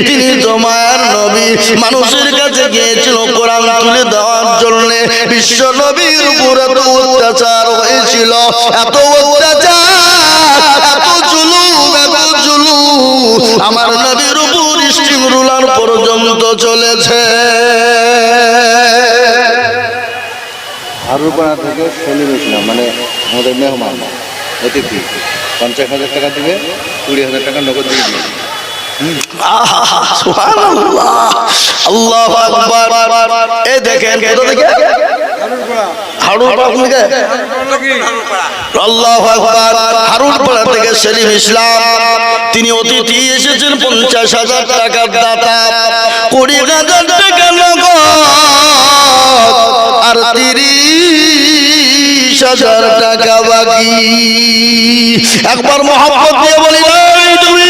তিনি তো মায়ার নবী, মানুষের কাছে গিয়েছিল কোরআন তুলে দেওয়ার জন্য। বিশ্ব নবীর উপর এত অত্যাচার হয়েছিল, এত অত্যাচার, এত জুলুম, এত জুলুম, আমার নবীর উপর স্টিম রুলার পর্যন্ত চলেছে।
হারুপাড়া থেকে সেলিম ইসলাম মানে আমাদের মেহমান অতিথি 50,000 টাকা দিবে, 20,000 টাকা নগদ দিয়ে দিবে।
আল্লাহু আকবার। এই দেখেন কোথা থেকে? হারুপাড়া থেকে। আল্লাহু আকবার। হারুপাড়া থেকে সেলিম ইসলাম তিনি অতিথি এসেছেন, 50,000 টাকার দাতা, 20,000 টাকা নগদ আর 30,000 টাকা বাকি। একবার মহব্বত দিয়ে বলি তুমি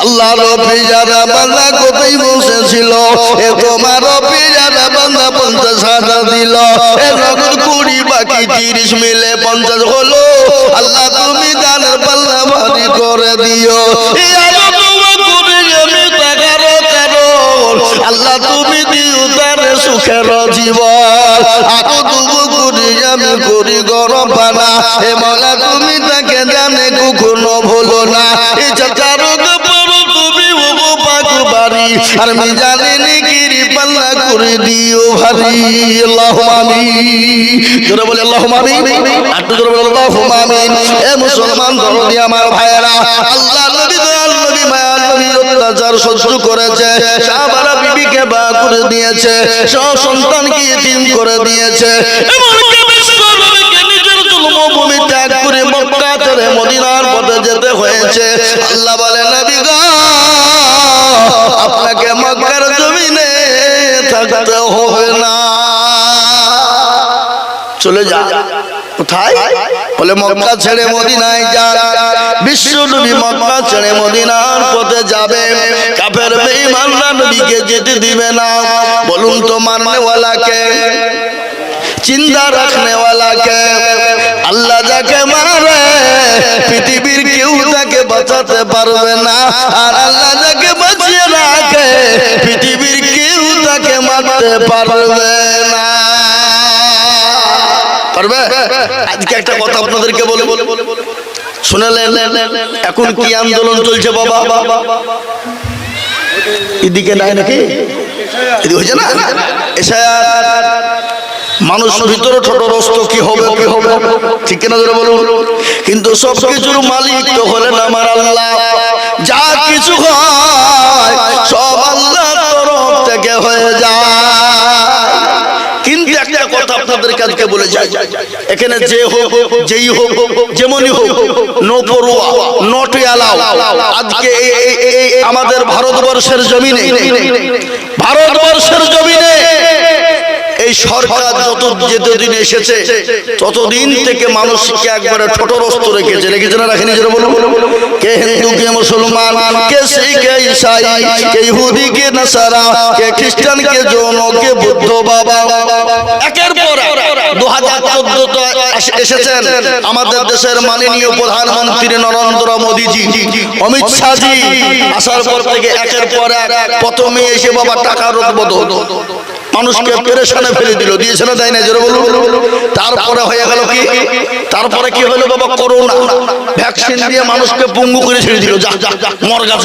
আল্লাহ রব্বি যারা বান্দা কোথায় বসেছিল, এ তোমার রব্বি যারা বান্দা 50,000 দিল, এ নগদ 20 বাকি 30 মিলে 50 হলো। আল্লাহ তুমি দানের পাল্লা ভারী করে দিও। আল্লাহ তুমি দিও তার সুখের জীবন, আরো দুবু করি আমি করি গরম পানা। হে মৌলা তুমি তাকে জানে কখনো ভুলো না। এ চাচারো তুমি ওগো পাক বাড়ি আর আমি জানি নিকিরি পাল্লা করে দিও ভারী। আল্লাহুম্মা আমিন। জোরে বলি আল্লাহুম্মা আমিন। একটু জোরে বলি আল্লাহুম্মা আমিন। এ মুসলমান দরদি আমার ভাইয়েরা, আল্লাহ নবী দয়াল নবী মায়ার নবী অত্যাচার সহ্য করেছে, সাহাবারা বিবিকে বা করে দিয়েছে, সব সন্তানকে ইতিম করে দিয়েছে, এমনকি বিশ্বনবীকে নিজের জন্মভূমি ত্যাগ করে মক্কা ছেড়ে মদিনার পথে যেতে হয়েছে। আল্লাহ বলে নবী গো আপনাকে মক্কার জমিনে থাকতে হবে না, চলে যা। কোথায়? বলে মক্কা ছেড়ে মদিনায় যা। বিশ্ব নবী মক্কা ছেড়ে মদিনার পথে যাবে, কাফের বেঈমানরা নবীকে যেতে দিবে না। বলুন তো মাননে ওয়ালা কে, চিন্তা রাখনে ওয়ালা কে? আল্লাহ যাকে মারে পৃথিবীর কেউ তাকে বাঁচাতে পারবে না, আর আল্লাহ যাকে বাঁচিয়ে রাখে পৃথিবীর কেউ তাকে মারতে পারবে না। পারবে? আজকে একটা কথা আপনাদেরকে বলে শুনালেন, এখন কি আন্দোলন চলছে বাবা? এদিকে নাই নাকি? এদিকে হয়েছে না এশায়াত। মানুষ ভিতরে ছোটরস্ত কি হবে, কি হবে, ঠিক কিনা ধরে বলুন। কিন্তু সব কিছুর মালিক তো হলেন আমার আল্লাহ। যা কিছু হয় সব আল্লাহর তরফ থেকে হয়ে যায়। কিন্তু একটা কথা আপনাদের কাছে বলে যাই, এখানে যে হোক যেই হোক যেমনই হোক, নো পরোয়া নট অ্যালাউ। আজকে আমাদের ভারতবর্ষের জমিনে, ভারতবর্ষের জমিনে এই সরকার যতদিন এসেছে ততদিন থেকে মানুষকে একবারে ছোটরস্ত রেখেছে। রেখেছে না রাখেনি? যারা বলুন, কে হিন্দু, কে মুসলমান, কে শিখ, কে ঈসাই, কে ইহুদি, কে নাসারা, কে খ্রিস্টান, কে জৈন, কে বুদ্ধ বাবা। একের পর 2014 এসেছেন আমাদের দেশের মাননীয় প্রধানমন্ত্রী নরেন্দ্র মোদীজি, অমিত শাহজি। আসার পর থেকে একের পর এক প্রথমে এসে বাবা টাকার বদল মানুষকে পেরেশানে ফেলে দিল, দিয়েছে না, দেয় না? জোরে বলুন। তারপরে হয়ে গেল কি? তারপরে কি হলো বাবা? করোনা ভ্যাকসিন দিয়ে মানুষকে পঙ্গু করে ছেড়ে দিল, যা যা মর গা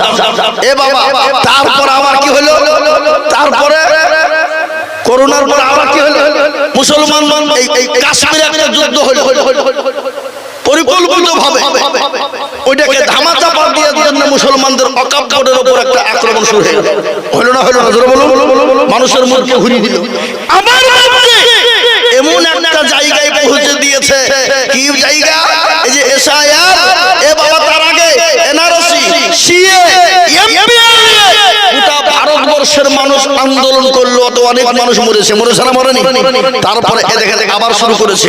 এ বাবা। তারপর আবার কি হলো? তারপরে করোনার পর আবার কি হলো? মুসলমান এই কাশ্মীরে একটা যুদ্ধ হলো পরিকল্পিতভাবে, ওইটাকে ধামাচাপা দিয়ে জন্য মুসলমানদের ওয়াকফ বোর্ডের উপর একটা আক্রমণ শুরু হয়ে গেল। হলো না? হলো না? জোরে বলুন। মানুষের মুখকে ঘুরিয়ে দিল। আমার এমন একটা জায়গায় পৌঁছে দিয়েছে, কি জায়গা? এই যে এসআইআর, এ বাবা তার আগে এনআরসি, সিএ, এমপিআর, গোটা ভারতবর্ষের মানুষ আন্দোলন করলো, তো অনেক মানুষ মরেছে, মরেছে না মরেনি? তারপরে এ দেখে আবার শুরু করেছে।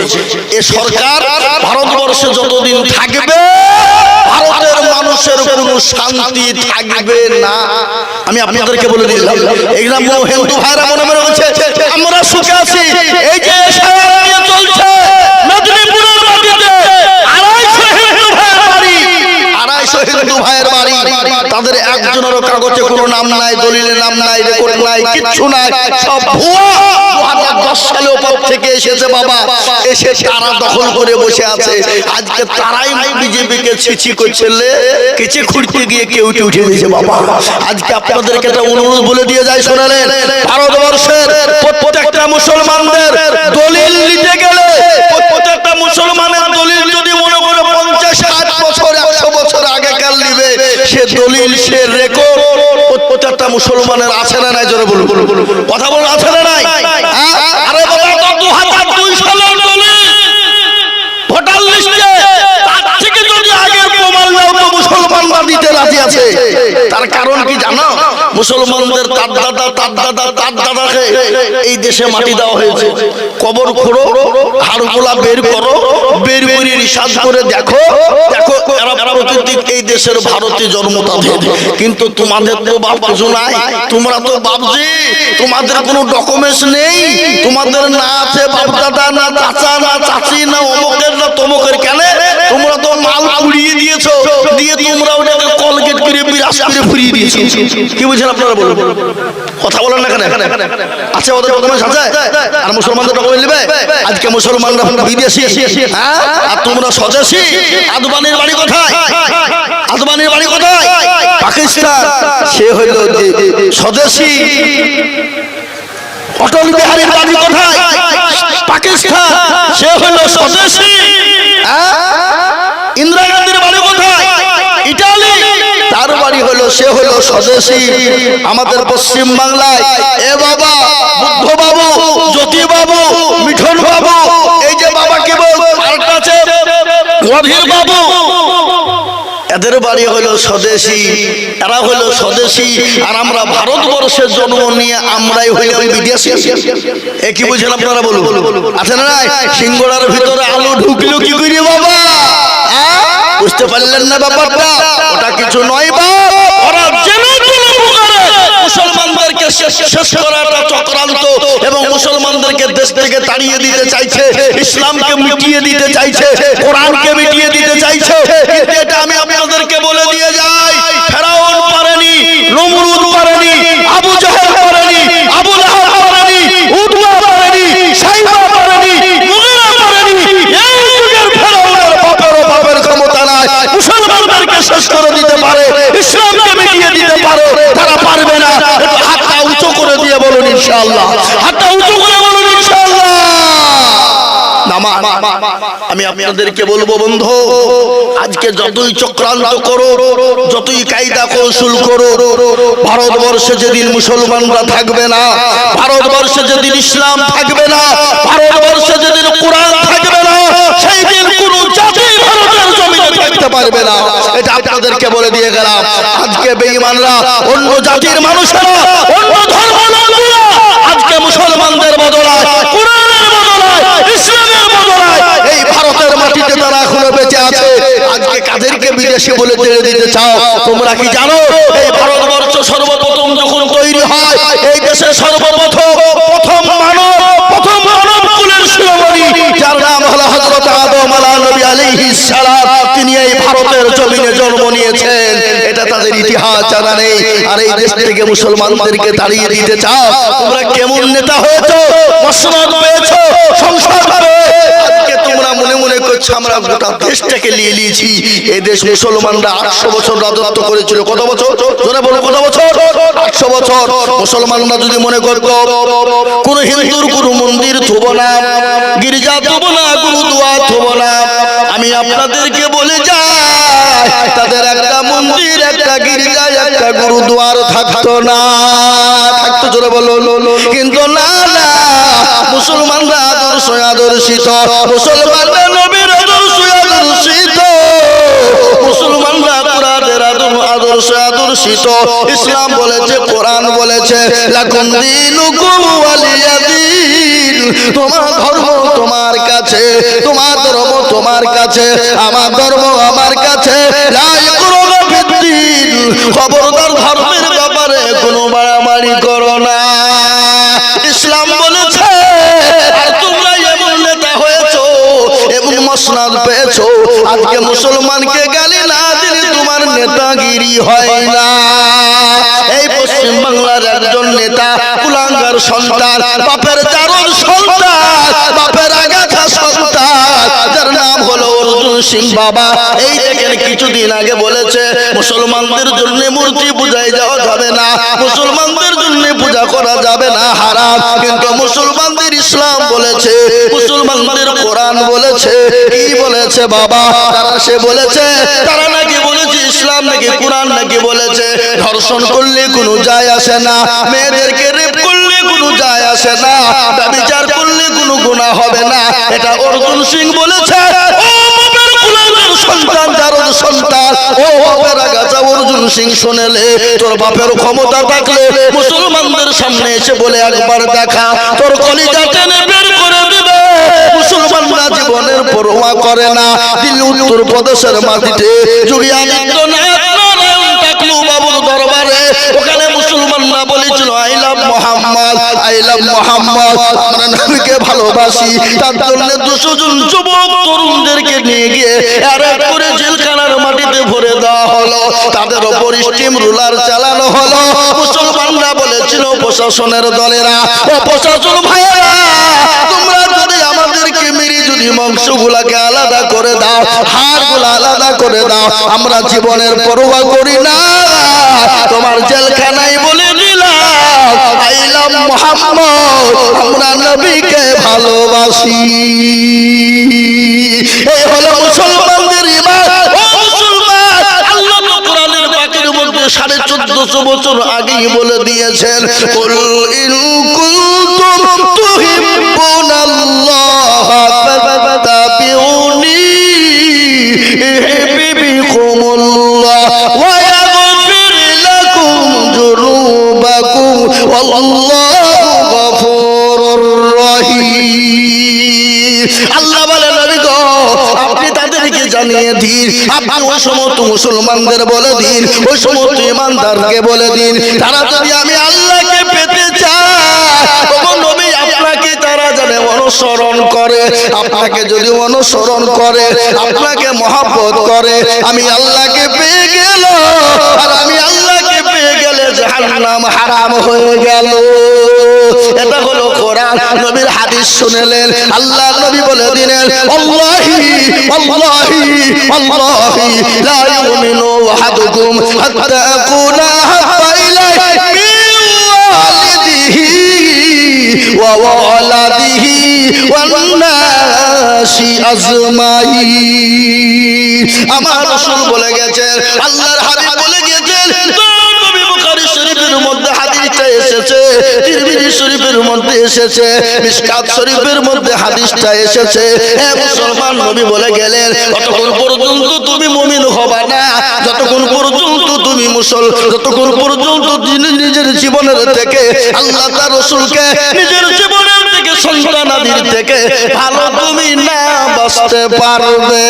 এ সরকার ভারতবর্ষে যতদিন থাকবে ভারতের মানুষ মানুষের কোনো শান্তি থাকবে না। আমি আপনাদেরকে বলে দিলাম, এগুলা হিন্দু ভাইরা মনে মনে বলছে আমরা সুখে আছি। এই যে চলছে মেদিনীপুরের মাটিতে 250 হিন্দু ভাইয়ের বাড়ি, তাদের একজনেরও কাগজে কোনো নাম নাই, দলিলের নাম নাই, রেকর্ড নাই, কিচ্ছু নাই, সব ভুয়া। 2010 সালে ওপর থেকে এসেছে বাবা, এসে তারা দখল করে বসে আছে। আজকে তারাই বিজেপিকে ছিছি করছে, কেচে খুঁড়তে গিয়ে কেউ উঠে দিয়েছে বাবা। আজকে আপনাদেরকে একটা অনুরোধ বলে দিয়ে যায়, শোনালেন, ভারতবর্ষের প্রত্যেকটা মুসলমানদের দলিল নিতে গেলে, প্রত্যেকটা মুসলমানের দলিল যদি মনে করে 50-60 বছর 100 বছর আগেকার নিবে, সে দলিল সে রেকর্ড প্রত্যেকটা মুসলমানের আছে না নাই? জোরে বলুন, কথা বলুন, আছে না নাই? আরে বাবা, 2002 সালের দলিল ভোটার লিস্টে, তার থেকে যদি আগের প্রমাণ নাও তো মুসলমানরা দিতে রাজি আছে। তার কারণ কি জানো? মুসলমানদের তার দাদাকে এই দেশে মাটি দেওয়া হয়েছে। কবর খোঁড়ো, হাড়গুলা বের করো, বের করে রিসার্চ করে দেখো, এরা প্রতিদিন এই দেশের ভারতে জন্ম তাদের। কিন্তু তোমাদের তো বাপ কিছু নাই, তোমরা তো বাপজি, তোমাদের কোনো ডকুমেন্টস নেই, তোমাদের না আছে বাপ দাদা, না চাচা, না চাচি, না অমুকের না তমুকের। কেন? তোমরা তো মাল পুড়িয়ে দিয়েছো, দিয়ে তোমরা ওটাকে কলগেট করে বিরাস করে ফুরিয়ে দিয়েছো। কি বুঝছেন আপনারা? বলুন, কথা বলেন না কেন? আচ্ছা, ওদের ডকুমেন্টস আছে আর মুসলমানদের ডকুমেন্ট নেবে? আজকে মুসলমানরা বিদেশি, হ্যাঁ, আর তোমরা স্বদেশী। আদবানির বাড়ি কোথায়? আদবানির বাড়ি কোথায়? পাকিস্তান। সে হইল স্বদেশী। অটল বিহারীর বাড়ি কোথায়? পাকিস্তান। সে হইল স্বদেশী। ইন্দিরা গান্ধীর বাড়ি কোথায়? ইটালি। তার বাড়ি হলো, সে হলো স্বদেশী। আমাদের পশ্চিম বাংলায় এ বাবা, বুদ্ধ বাবু, জ্যোতি বাবু, মিঠন বাবু, এই যে বাবা কি বল আছে, অধীর বাবু, এদের বাড়ি হলো স্বদেশী। এরা হলো স্বদেশী, আর আমরা ভারতবর্ষের জন্ম নিয়ে আমরাই হইলাম বিদেশী। এ কি বুঝেন আপনারা? বলুন, আছে না নাই? সিঙ্গড়ার ভিতরে আলু ঢুকলো কি করে বাবা? বুঝতে পারলেন না ব্যাপারটা? ওটা কিছু নয় বা ওরা মুসলমানদেরকে শেষ করাটা চক্রান্ত, এবং মুসলমানদেরকে দেশ থেকে তাড়িয়ে দিতে চাইছে, ইসলামকে মিটিয়ে দিতে চাইছে, কোরআনকে মিটিয়ে দিতে চাইছে। কিন্তু এটা আমি আপনাদেরকে বলে দিয়ে যাই, ফেরাউন পারেনি, নমরুদ পারেনি, আবু জাহেল পারেনি, আবু লাহাব পারেনি, উতবা পারেনি, সাইবা পারেনি, মুগীরা পারেনি। এই যুগের ফেরাউনের বাপের ক্ষমতা নাই। মুসলমানদেরকে শেষ করে দিতে পারে, ইসলামকে মিটিয়ে দিতে পারে, তারা পারবে না। হাতটা উঁচু করে দিয়ে বলুন ইনশাআল্লাহ, হাতটা উঁচু করে বলুন ইনশাআল্লাহ। আমি আপনাদেরকে বলবো বন্ধু, আজকে যতই চক্রান্ত করো, যতই কায়দা কৌশল করো, ভারতবর্ষে যেদিন মুসলমানরা থাকবে না, ভারতবর্ষে যেদিন ইসলাম থাকবে না, ভারতবর্ষে যেদিন কোরআন থাকবে না, সেই দিন কোন জাতি ভারতের জমিনে থাকতে পারবে না। এটা আপনাদেরকে বলে দিয়ে গেলাম। আজকে বেঈমানরা, অন্য জাতির মানুষেরা, অন্য ধর্মাবলম্বীরা আজকে মুসলমানদের বদলায়, কোরআনের বদলায়, ইসলামের বদলায় এই ভারতের মাটিতে তারা এখনো বেঁচে আছে। আজকে কাদেরকে বিদেশি বলে ছেড়ে দিতে চাও? তোমরা কি জানো এই ভারতবর্ষ সর্বপ্রথম যখন তৈরি হয়, এই দেশে সর্বপ্রথম মানব কুলের শিরোমণি, যার নাম হলো হযরত আদম আলাইহিস সালাম, তিনি এই ভারতের জমিনে জন্ম নিয়েছেন। এটা তাদের ইতিহাস জানা নেই। আর এই দেশ থেকে মুসলমানদেরকে তাড়িয়ে দিতে চাও? তোমরা কেমন নেতা হয়েছো, মসনদ পেয়েছো, সংসদ আজকে তোমরা মনে মনে করছো আমরা গোটা দেশটাকে নিয়ে নিয়েছি। এই দেশ মুসলমানরা 800 বছর রাজত্ব করেছিল। কত বছর? জোরে বলো, কত বছর? 800 বছর। মুসলমানরা যদি মনে করতো কোন হিন্দুর গুরু মন্দির থব না, গির্জা থব না, গুরুদুয়া থব না, আমি আপনাদেরকে বলে যাই, তাদের একটা মন্দির, একটা গির্জা, একটা গুরুদুয়ার থাকতো না। থাকতো, জোরে বলো। কিন্তু না, মুসলমানরা আদর্শিত, মুসলমানরা নবীর আদর্শিত, মুসলমানরা কোরআনের আদর্শিত। ইসলাম বলেছে, কোরআন বলেছে, লাকুম দীনুকুম ওয়ালিয়া দীন, তোমার ধর্ম তোমার কাছে, তোমার ধর্ম তোমার কাছে, আমার ধর্ম আমার কাছে। লা ইয়াকুরু খবরদার ধর্মের ব্যাপারে কোনো বাড়াবাড়ি করো না। ইসলাম বলেছে আর তোমরা এমন নেতা হয়েছো, এমন মসনদ পেয়েছো, আজকে মুসলমানকে গালি না দিলে তোমার নেতাগিরি হয় না। এই পশ্চিম বাংলার একজন নেতা কুলাঙ্গার সন্তান, বাপের চারণ সন্তান, বাপের আগাছা সন্তান, যার নাম হলো অর্জুন সিং বাবা। এই দেখেন কিছুদিন আগে বলেছে মুসলমানদের জন্য মূর্তি পূজায় যাওয়া যাবে না, মুসলমানদের জন্য পূজা করা যাবে না, হারাম। কিন্তু মুসলমানদের ইসলাম বলেছে, মুসলমানদের কোরআন বলেছে, কি বলেছে বাবা? তারা সে বলেছে, তারা নাকি বলেছে ইসলাম নাকি কোরআন নাকি বলেছে ধর্ষণ করলে কোনো যায় আসে না, মেয়েদেরকে রেপ করলে কোনো যায় আসে না, ব্যভিচার করলে কোনো গুনাহ হবে না। এটা অর্জুন সিং বলেছে। সন্তান জারদ সন্তান, ও বাপের আগাছা অর্জুন সিং শুনেলে তোর বাপের ক্ষমতা থাকলে মুসলমানদের সামনে এসে বলে একবার দেখা, তোর কলিজা টেনে বের করে দিবে। মুসলমানরা জীবনের পরোয়া করে না। দিল্লি উত্তর প্রদেশের মাটিতে যোগী আদিত্যনাথ নারায়ণ টাকলু বাবুর দরবারে ওখানে মুসলমানরা বলেছিল I love Mohammad, I love Mohammad, আমরা নবীকে ভালোবাসি। তার জন্য 200 জন যুবক তরুণদেরকে নিয়ে গিয়ে আর এক করে জেলখানার মাটিতে ভরে দেওয়া হলো, তাদের ওপর স্টিম রুলার চালানো হলো। মুসলমানরা বলেছিল প্রশাসনের দলেরা, ও প্রশাসন ভাইয়েরা, তোমরা যদি আমাদেরকে মেরে যদি মাংসগুলাকে আলাদা করে দাও, হাড়গুলো আলাদা করে দাও, আমরা জীবনের পরোয়া করি না। তোমার জেলখানায় বলে দিলাম আই লাভ মুহাম্মদ, আমরা নবীকে ভালোবাসি। এই হলো মুসলমানদের ঈমান। ও মুসলমান, আল্লাহ কোরআনের পাকের মধ্যে 1450 বছর আগেই বলে দিয়েছেন, কুল ইন কুনতুম তুহিব্বুনাল্লাহ ফাত্তাবিউনি ইউহিব্বুকুমুল্লাহ ওয়া ইয়াগফির লাকুম যুনুবাকুম ওয়াল্লাহু গফুরুর রহিম। আল্লাহ বলে নবী গো, আপনি তাদেরকে জানিয়ে দিন, আপনি ওই সমস্ত মুসলমানদের বলে দিন, ওই সমস্ত ইমানদারকে বলে দিন, তারা যদি আমি আল্লাহকে পেতে চায়, ও নবী আপনাকে তারা জানে অনুসরণ করে, আপনাকে যদি অনুসরণ করে, আপনাকে মহব্বত করে, আমি আল্লাহকে পেয়ে গেল। আর আমি আল্লাহকে পেয়ে গেলে জাহান্নাম হারাম হয়ে গেল। এটা হলো কোরআন। নবীর হাদিস শুনলেন, আল্লাহ নবী বলে দিলেন, আল্লাহি আল্লাহি আল্লাহি লা ইউমিনু আহাদুকুম হাত্তা আকুনা হাব্বা ইলাইহি মিন ওয়ালিদিহি ওয়া ওয়ালাদিহি ওয়ান নাসি আজমাইন। আমার রাসূল বলে গেছেন, আল্লাহর হাবিব বলে গেছেন, নবী বুখারী শরীফের মধ্যে হাদিসটা এসেছে, তিরমিজি শরীফের মধ্যে এসেছে, মিশকাত শরীফের মধ্যে হাদিসটা এসেছে। হে মুসলমান, নবী বলে গেলেন, যতক্ষণ পর্যন্ত তুমি মুমিন হবা না, যতক্ষণ পর্যন্ত তুমি যতক্ষণ পর্যন্ত নিজের জীবনের থেকে আল্লাহ তার রাসূলকে নিজের জীবনের থেকে সন্তানাদির থেকে ভালো তুমি না বাঁচতে পারবে।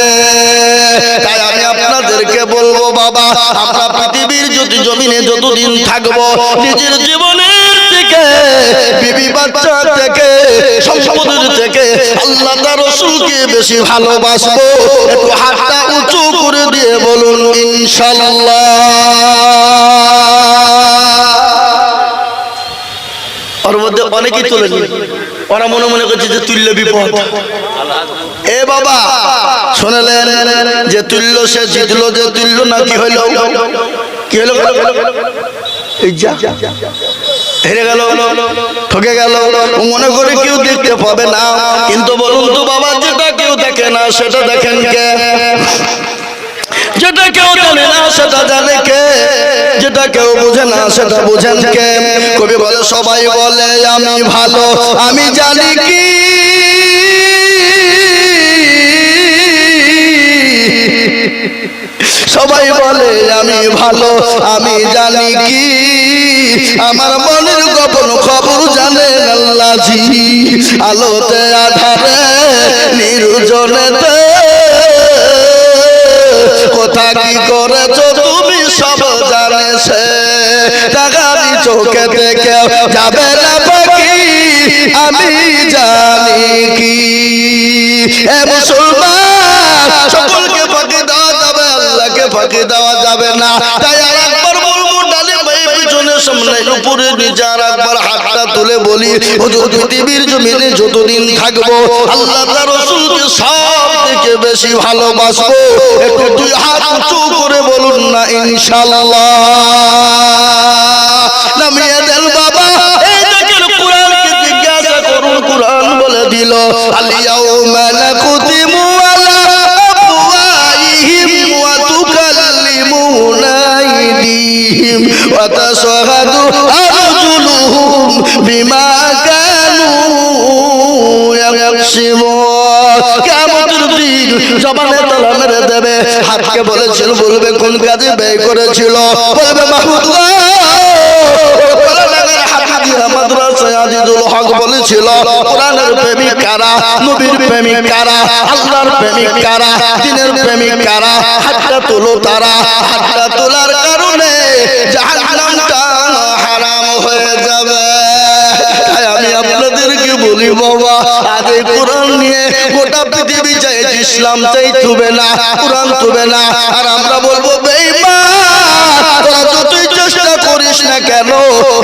তাই আমি আপনাদেরকে বলবো বাবা, আমরা পৃথিবীর যদি জমিনে যতদিন থাকবো, নিজের জীবনের থেকে, বিবি বাচ্চা থেকে, সম্পদের থেকে আল্লাহ তার রাসূলকে বেশি ভালোবাসবো। একটু হাতটা উঁচু করে দিয়ে বলুন ইনশাআল্লাহ। ওর মধ্যে অনেকেই তুলে নিল, ওরা মনে মনে করছে যে তুল্য বিপদ। এ বাবা শুনলেন যে তুল্য সে জিতলো, যে তুল্য না কি হইল, কি হলো, এই যা হেরে গেল, ঠকে গেল, মনে করে কেউ দেখতে পাবে না। কিন্তু বলুন তো বাবা, যেটা কেউ দেখে না সেটা দেখেন কে? যেটা কেউ জানে না সেটা জানে কে? যেটা কেউ বুঝে না সেটা বুঝেন কে? কবি বলে, সবাই বলে আমি ভালো, আমি জানি কি সবাই বলে আমি ভালো, আমি জানি কি আমার মনের গোপন খবর জানেন আল্লাহজি। আলোতে আধারে নির্জনেতে কোথা কি করেছো তুমি সব জানেন এসে তাকাবি চোখে দেখে যাবে না বাকি আমি জানি কি এ মুসলমান সকলকে ফাঁকি দেওয়া যাবে আল্লাহকে ফাঁকি দেওয়া যাবে না তাই আরেকবার বলবো ডালে ভাই পিছনে সামনে উপরে নিচে আরেকবার হাতটা তুলে বলি হুজুর পৃথিবীর জমিনে যতদিন থাকবো আল্লাহ তার রাসূলকে সব থেকে বেশি ভালোবাসবো একটু দুই হাত উঁচু করে বলুন না ইনশাআল্লাহ নামিয়ে দেন বাবা এই দেখেন কোরআনকে জিজ্ঞাসা করুন কোরআন বলে দিল আল ইয়াউমা নাকুতিমু আলা আফওয়াহিহিম ওয়া তুকাল্লিমুনা আইদিহিম ওয়া তাশহাদু আরজুলুহুম বিমা কানু ইয়াকসিবুন কিয়ামতের দিন জবানে তালা মেরে দেবে হাতকে বলেছিল বলবে কোন কাজে ব্যয় করেছিল বলবে মাহমুদ মাদ্রাসায় আজিজুল হক বলেছিল কোরআনের প্রেমিক কারা নবীর প্রেমিক কারা আল্লাহর প্রেমিক কারা দ্বীনের প্রেমিক কারা হাতটা তোলো তারা হাতটা তোলার কারণে জাহান্নামটা হারাম হয়ে যাবে আমি আপনাদেরকে বলি বাবা আজ এই কোরআন নিয়ে গোটা পৃথিবী চাই ইসলাম চাই তুবে না কোরআন তুবে না আর আমরা বলবো বেঈমান তোরা যতই চেষ্টা করিস না কেন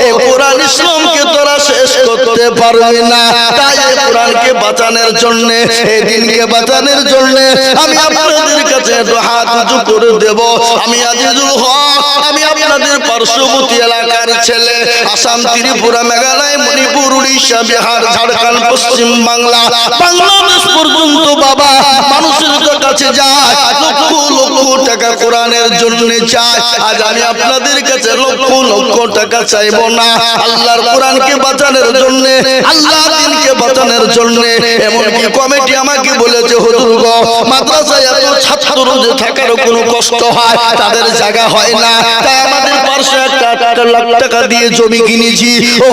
এই কোরআন ইসলামকে তোরা শেষ করতে পারবি না তাই এই কোরআনকে বাঁচানোর জন্য এই দিনকে বাঁচানোর জন্য আমি আপনাদের কাছে একটু হাত উঁচু করে দেব আমি আজিজুল হক আমি আপনাদের পার্শ্ববর্তী এলাকার ছেলে আসাম ত্রিপুরা মেঘালয় মণিপুর উড়িষ্যা বিহার ঝাড়খণ্ড পশ্চিম বাংলা বাংলাদেশ পর্যন্ত বাবা মানুষের কাছে যায় লক্ষ লক্ষ টাকা কোরআনের জন্য চায় আজ আমি আপনাদের কাছে লক্ষ লক্ষ টাকা চাইবো না আল্লাহর কোরআনকে বাঁচানোর জন্য আল্লাহর দ্বীনকে বাঁচানোর জন্য এমনকি কমিটি আমাকে বলেছে হুজুর গো মাদ্রাসায় এত ছাত্র যে থাকার কোনো কষ্ট হয় তাদের জায়গা হয় না তাই আমাদের পাশে একটা 8 লাখ টাকা দিয়ে জমি কিনেছি ও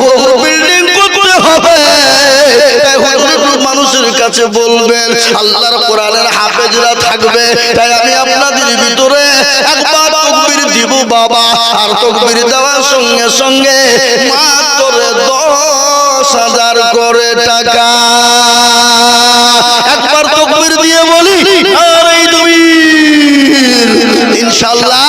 বিল্ডিং করতে হবে তাই হুজুর মানুষের কাছে বলবেন আল্লাহর কোরআনের হাফেজরা থাকবে তাই আমি আপনাদের ভিতরে একবার তাকবীর দিব বাবা আর তাকবীর দেওয়ার সঙ্গে সঙ্গে মাত্র 10,000 করে টাকা একবার তাকবীর দিয়ে বলি আর এই তাকবীর ইনশাআল্লাহ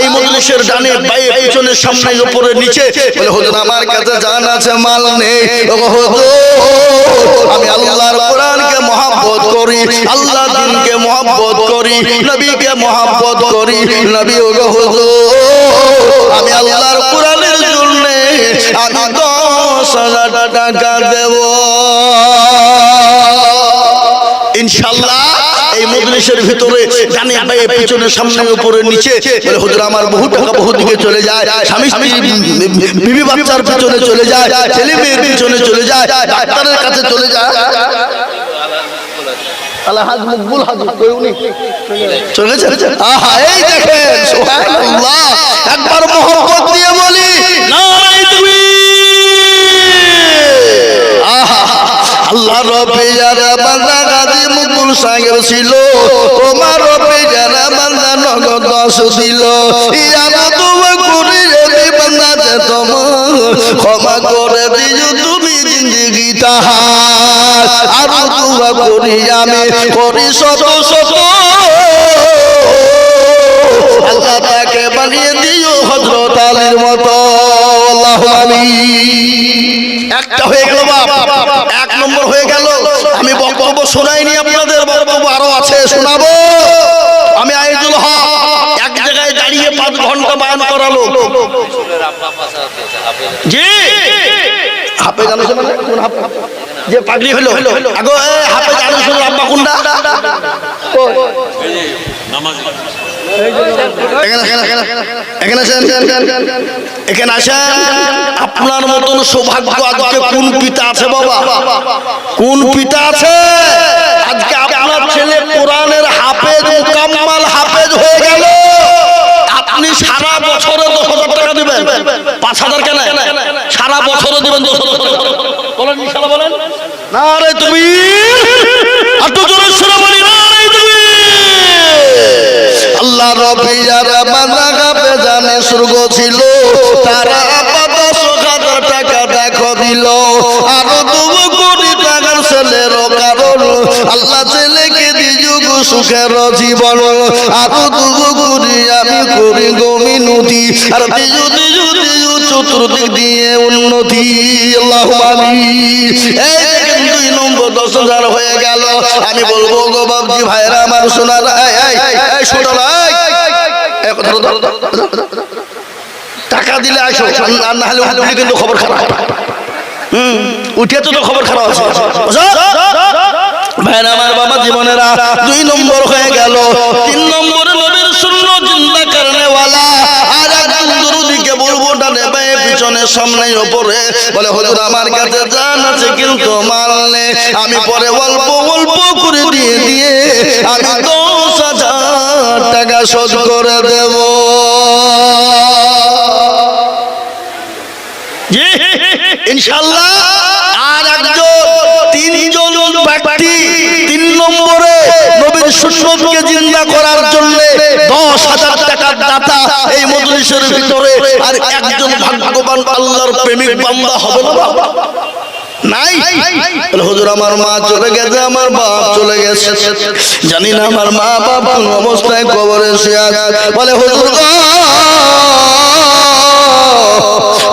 এই মজলিসের ডানে বায়ে পিছনে সামনে উপরে নিচে বলে হুজুর আমার কাছে জান আছে মাল নেই ও হুজুর আমি আল্লাহর কোরআনকে মহব্বত করি আল্লাহ দ্বীনকে মহব্বত করি নবীকে মহব্বত করি নবী ও হুজুর আমি আল্লাহর কোরআনের জন্য আমি 10,000 টাকা দেব ইনশাআল্লাহ এই মজলিসের ভিতরে জানি ভাই পিছনে সামনে উপরে নিচে বলে হুজুর আমার বহু টাকা বহু দিকে চলে যায় স্বামী স্ত্রী বিবি বাচ্চার পিছনে চলে যায় ছেলে মেয়ের পিছনে চলে যায় ডাক্তারের কাছে চলে যায় আলহাজ মকবুল হাজির কই উনি চলে গেছে আহা এই দেখেন সুবহানাল্লাহ একবার মোহব্বত দিয়ে বলি নারায়ে তাকবীর আহা আল্লাহ রব্বে যারা বান্দা গাজী মকবুল সাহেব ছিল তোমার রব্বে যারা বান্দা নগদ 10 ছিল ইয়ারা দোয়া করি রে বান্দা যে তোমার ক্ষমা করে দিও তুমি জিন্দেগি তাহার আর দোয়া করি আমি করি শত শত আল্লাহ তাকে বানিয়ে দিও হযরত আলীর মতো আল্লাহু আমিন একটা হয়ে গেল বাপ এক নম্বর হয়ে গেল আমি বক্তব্য শোনাইনি আপনাদের বক্তব্য আরো আছে শোনাবো আমি আইজুল হক এক জায়গায় দাঁড়িয়ে 5 ঘন্টা বয়ান করালো জি হাফেজ জানো মানে কোন হাফেজ যে পাগড়ি হলো আগো হাফেজ জানো শুনো আব্বা কোনটা নামাজি এখানে আসেন আপনার মতন সৌভাগ্য আজকে কোন পিতা আছে বাবা কোন পিতা আছে আজকে আপনার ছেলে কোরআনের হাফেজ মুকাম্মাল হাফেজ হয়ে গেল আপনি সারা বছরে 10,000 টাকা দিবেন 5,000 কেন সারা বছরে দিবেন 10,000 বলেন ইনশাআল্লাহ বলেন নারে তুমি এত জোরে সুরে বলি নারে তুমি আল্লাহ রব্বে যারা বান্দা গাবে জানে স্বর্গ ছিল, তারা 10,000 টাকা দেখো দিল, আরো 2 কোটি টাকার ছেলেরও কারণ আল্লাহ ছেলেকে দিযুগ সুখের জীবন, আরো 2 কোটি আমি করি গমিনুতি, আর দিযু দিযু দিযু চতুর্দিক দিয়ে উন্নতি। আল্লাহুম্মা আমিন। এই দেখেন 2 নম্বর 10,000 হয়ে গেল। আমি বলবো গো বাবজি ভাইরা আমার সোনারা, এই সোনারা, এই কথা ধরো, টাকা দিলে আসো, আর না হলে উঠলে কিন্তু খবর খারাপ। উঠে তো খবর খারাপ আছে ভাইরা আমার বাবা জীবনেরা। 2 নম্বর হয়ে গেল। 3 নম্বরে নবীর সুন্নাত জিন্দা করনে ওয়ালা, আর একজন দুরুদিকে বলবো ডানে বায়ে পিছনে সামনে উপরে, বলে হুজুর আমার কাছে জান আছে কিন্তু মাল নেই, আমি পরে অল্প অল্প করে দিয়ে দিয়ে আমি 10,000 টাকা শোধ করে দেব। জি ইনশাআল্লাহ। আর একজন 3জন ব্যক্তি 3 নম্বরে নবীর সুন্নতকে জিন্দা করার জন্য 10,000 টাকার দাতা এই মজলিসের ভিতরে, আর একজন ভাগ্যবান আল্লাহর প্রেমিক বান্দা হবে না নাই? হুজুর আমার মা চলে গেছে, আমার বাপ চলে গেছে, জানি না আমার মা বাপ কোন অবস্থায় কবরে শুয়ে আছে। বলে হুজুর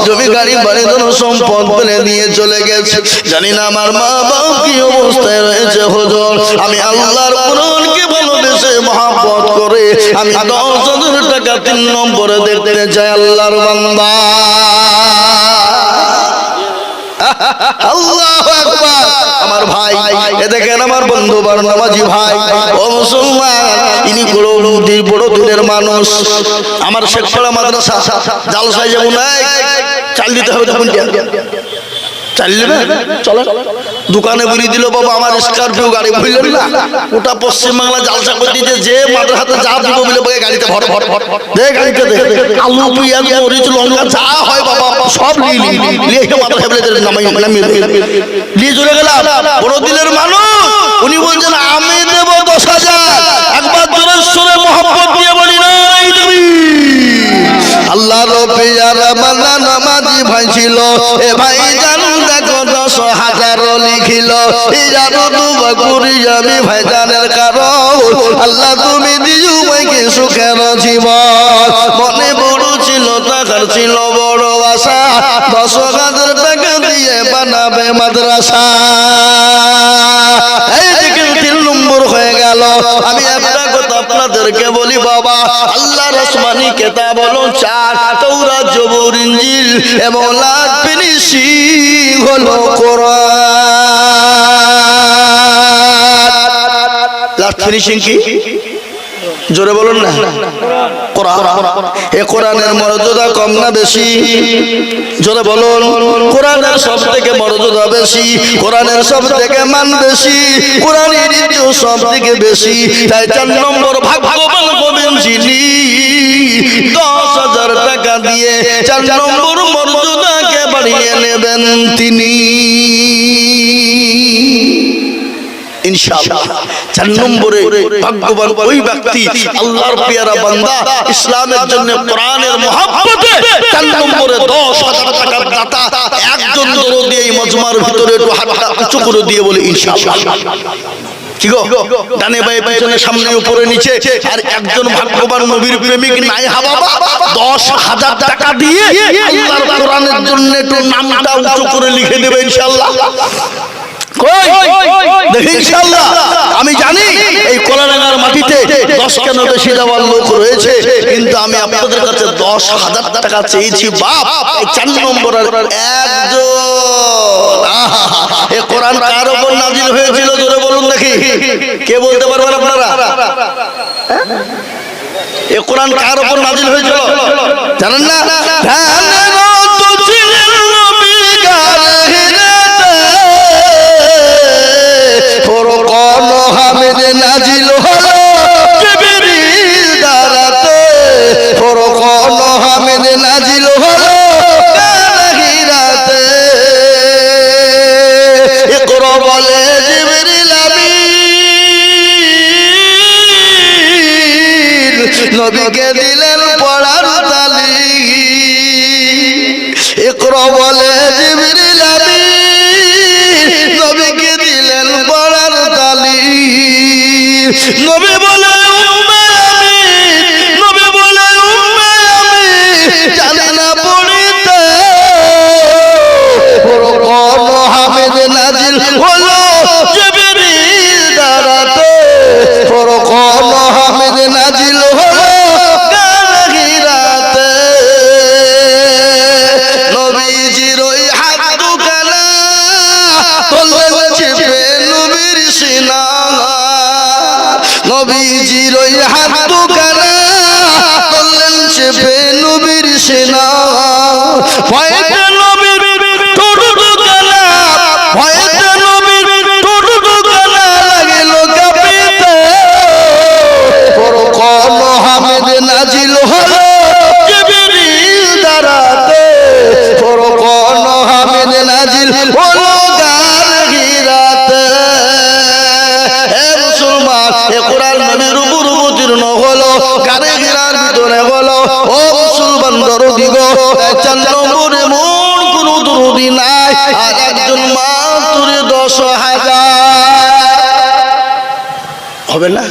জমি গাড়ি বাড়ি ধরো সম্পদ ফেলে দিয়ে চলে গেছে, জানি না আমার মা বাপ কি অবস্থায় রয়েছে। হুজুর আমি আল্লাহর কোরআনকে ভালোবেসে মহব্বত করে আমি 10,000 টাকা 3 নম্বরে দেখতে চাই আল্লাহর বান্দা। আল্লাহু আকবার। আমার ভাই এ দেখেন আমার বন্ধু বারনামাজি ভাই ও মুসলমান, ইনি বড় দূরের মানুষ। আমার শেখপাড়া মাদ্রাসা জালসায় যেমন চাল দিতে হবে, তখন চাল নেবে চলো দোকানে বলি দিল বাবা আমার স্করপিও গাড়ি বুঝলেন না, ওটা পশ্চিমবাংলা জালসা করে দিতে যে মাদ্রাসাতে যা দিব বলে বলে গাড়িতে ভর ভর দে, গাড়িতে দে আলু পেঁয়াজ মরিচ লঙ্কা যা হয় বাবা সব নিয়ে মাদ্রাসা বলে নিয়ে চলে গেলাম। বড় দিলের মানুষ উনি বলছেন আমি দেব 10,000। একবার জোরে সোরে মহব্বত দিয়ে বলি না আল্লাহ রবিয়ার বান্দা নামাজি ভাই ছিল, এ ভাই জান দেখো 10,000 লিখিল, ইয়ারো দুবা করি আমি ভাই জানের কারণ আল্লাহ তুমি দিও ভাইকে সুখের জীবন। মনে বড় ছিল টাকার ছিল বড় আশা, 10,000 টাকা দিয়ে বানাবে মাদ্রাসা। এই দেখেন 3 নম্বর হয়ে গেল। আমি একটা কথা আপনাদেরকে বলি বাবা, আল্লাহর আসমানি কিতাব হলো 4, তাওরাত জবুর ইনজিল এবং লাস্ট ফিনিশিং হলো কোরআন। লাস্ট ফিনিশিং কি জোরে বলুন না? কোরআন। এই কোরআনের মর্যাদা কম না বেশি? জোরে বলুন। কোরআনের সবথেকে মর্যাদা বেশি, কোরআনের সবথেকে মান বেশি, কোরআনের ইজ্জত সবথেকে বেশি। তাই 4 নম্বর ভাগ্যবান হবেন যিনি 10,000 টাকা দিয়ে 4 নম্বর মর্যাদাকে বাড়িয়ে নেবেন তিনি ইনশাআল্লাহ। 4 নম্বরে ভাগ্যবান ওই ব্যক্তি আল্লাহর পেয়ারা বান্দা, ইসলামের জন্য কোরআনের মহব্বতে 4 নম্বরে 10,000 টাকার দাতা। একজন দরদি এই মজমার ভিতরে একটু হাতটা উঁচু করে দিয়ে বলে ইনশাআল্লাহ। কি গো ডানে বায়ে পিছনে সামনে উপরে নিচে, আর একজন ভাগ্যবান নবীর প্রেমিক নাই হাবা 10,000 টাকা দিয়ে আল্লাহর কোরআনের জন্য একটু নামটা উঁচু করে লিখে দেবে ইনশাআল্লাহ। ইনশাআল্লাহ আমি জানি এই কলাডাঙ্গার মাটিতে 10 কেন বেশি দেওয়ার লোক রয়েছে, কিন্তু আমি আপনাদের কাছে 10,000 টাকা চেয়েছি বাপ। এই 4 নম্বরের একজন এই কোরআন কার উপর নাজিল হয়েছিল জোরে বলুন দেখি, কে বলতে পারবেন আপনারা? এই কোরআন কার উপর নাজিল হয়েছিল জানেন না? নাজিল হলো জিবরিল দ্বারাতে, ফুরকান হামিদ নাজিল হলো কাহিরাতে। ইকরা বলে জিবরিল আমিন, নবীকে দিলেন পড়ার তালিম। নবী বলে উম্মে আমি, নবী বলে উম্মে আমি জানি না পড়িতে। কোন হামিদ নাজিল হলো জিবরিল দ্বারাতে, কোন হামিদ নাজিল হলো গাহিরাতে। নবীজির ওই হাত দুখানা তোলেন চেপে নবীর সিনা, নবীজির ওই হাত দুখানা তোলেন চেপে নবীর সিনা। ভয়েতে নবীর ঠোঁট দুখানা, ভয়েতে নবীর ঠোঁট দুখানা লাগিল কাঁপিতে। কোন হামিদ নাজিল হলো জিবরিল দ্বারাতে, কোন হামিদ নাজিল হলো গাহিরাতে। হে মুসলমান, এ কোরআন নবীর উপর অবতীর্ণ হলো গাহিরার ভিতরে হলো। ও মুসলমান দরদি গো, 4 নম্বরে মন কোন দরদি নাই, আর একজন মাত্র 10,000 হবে না?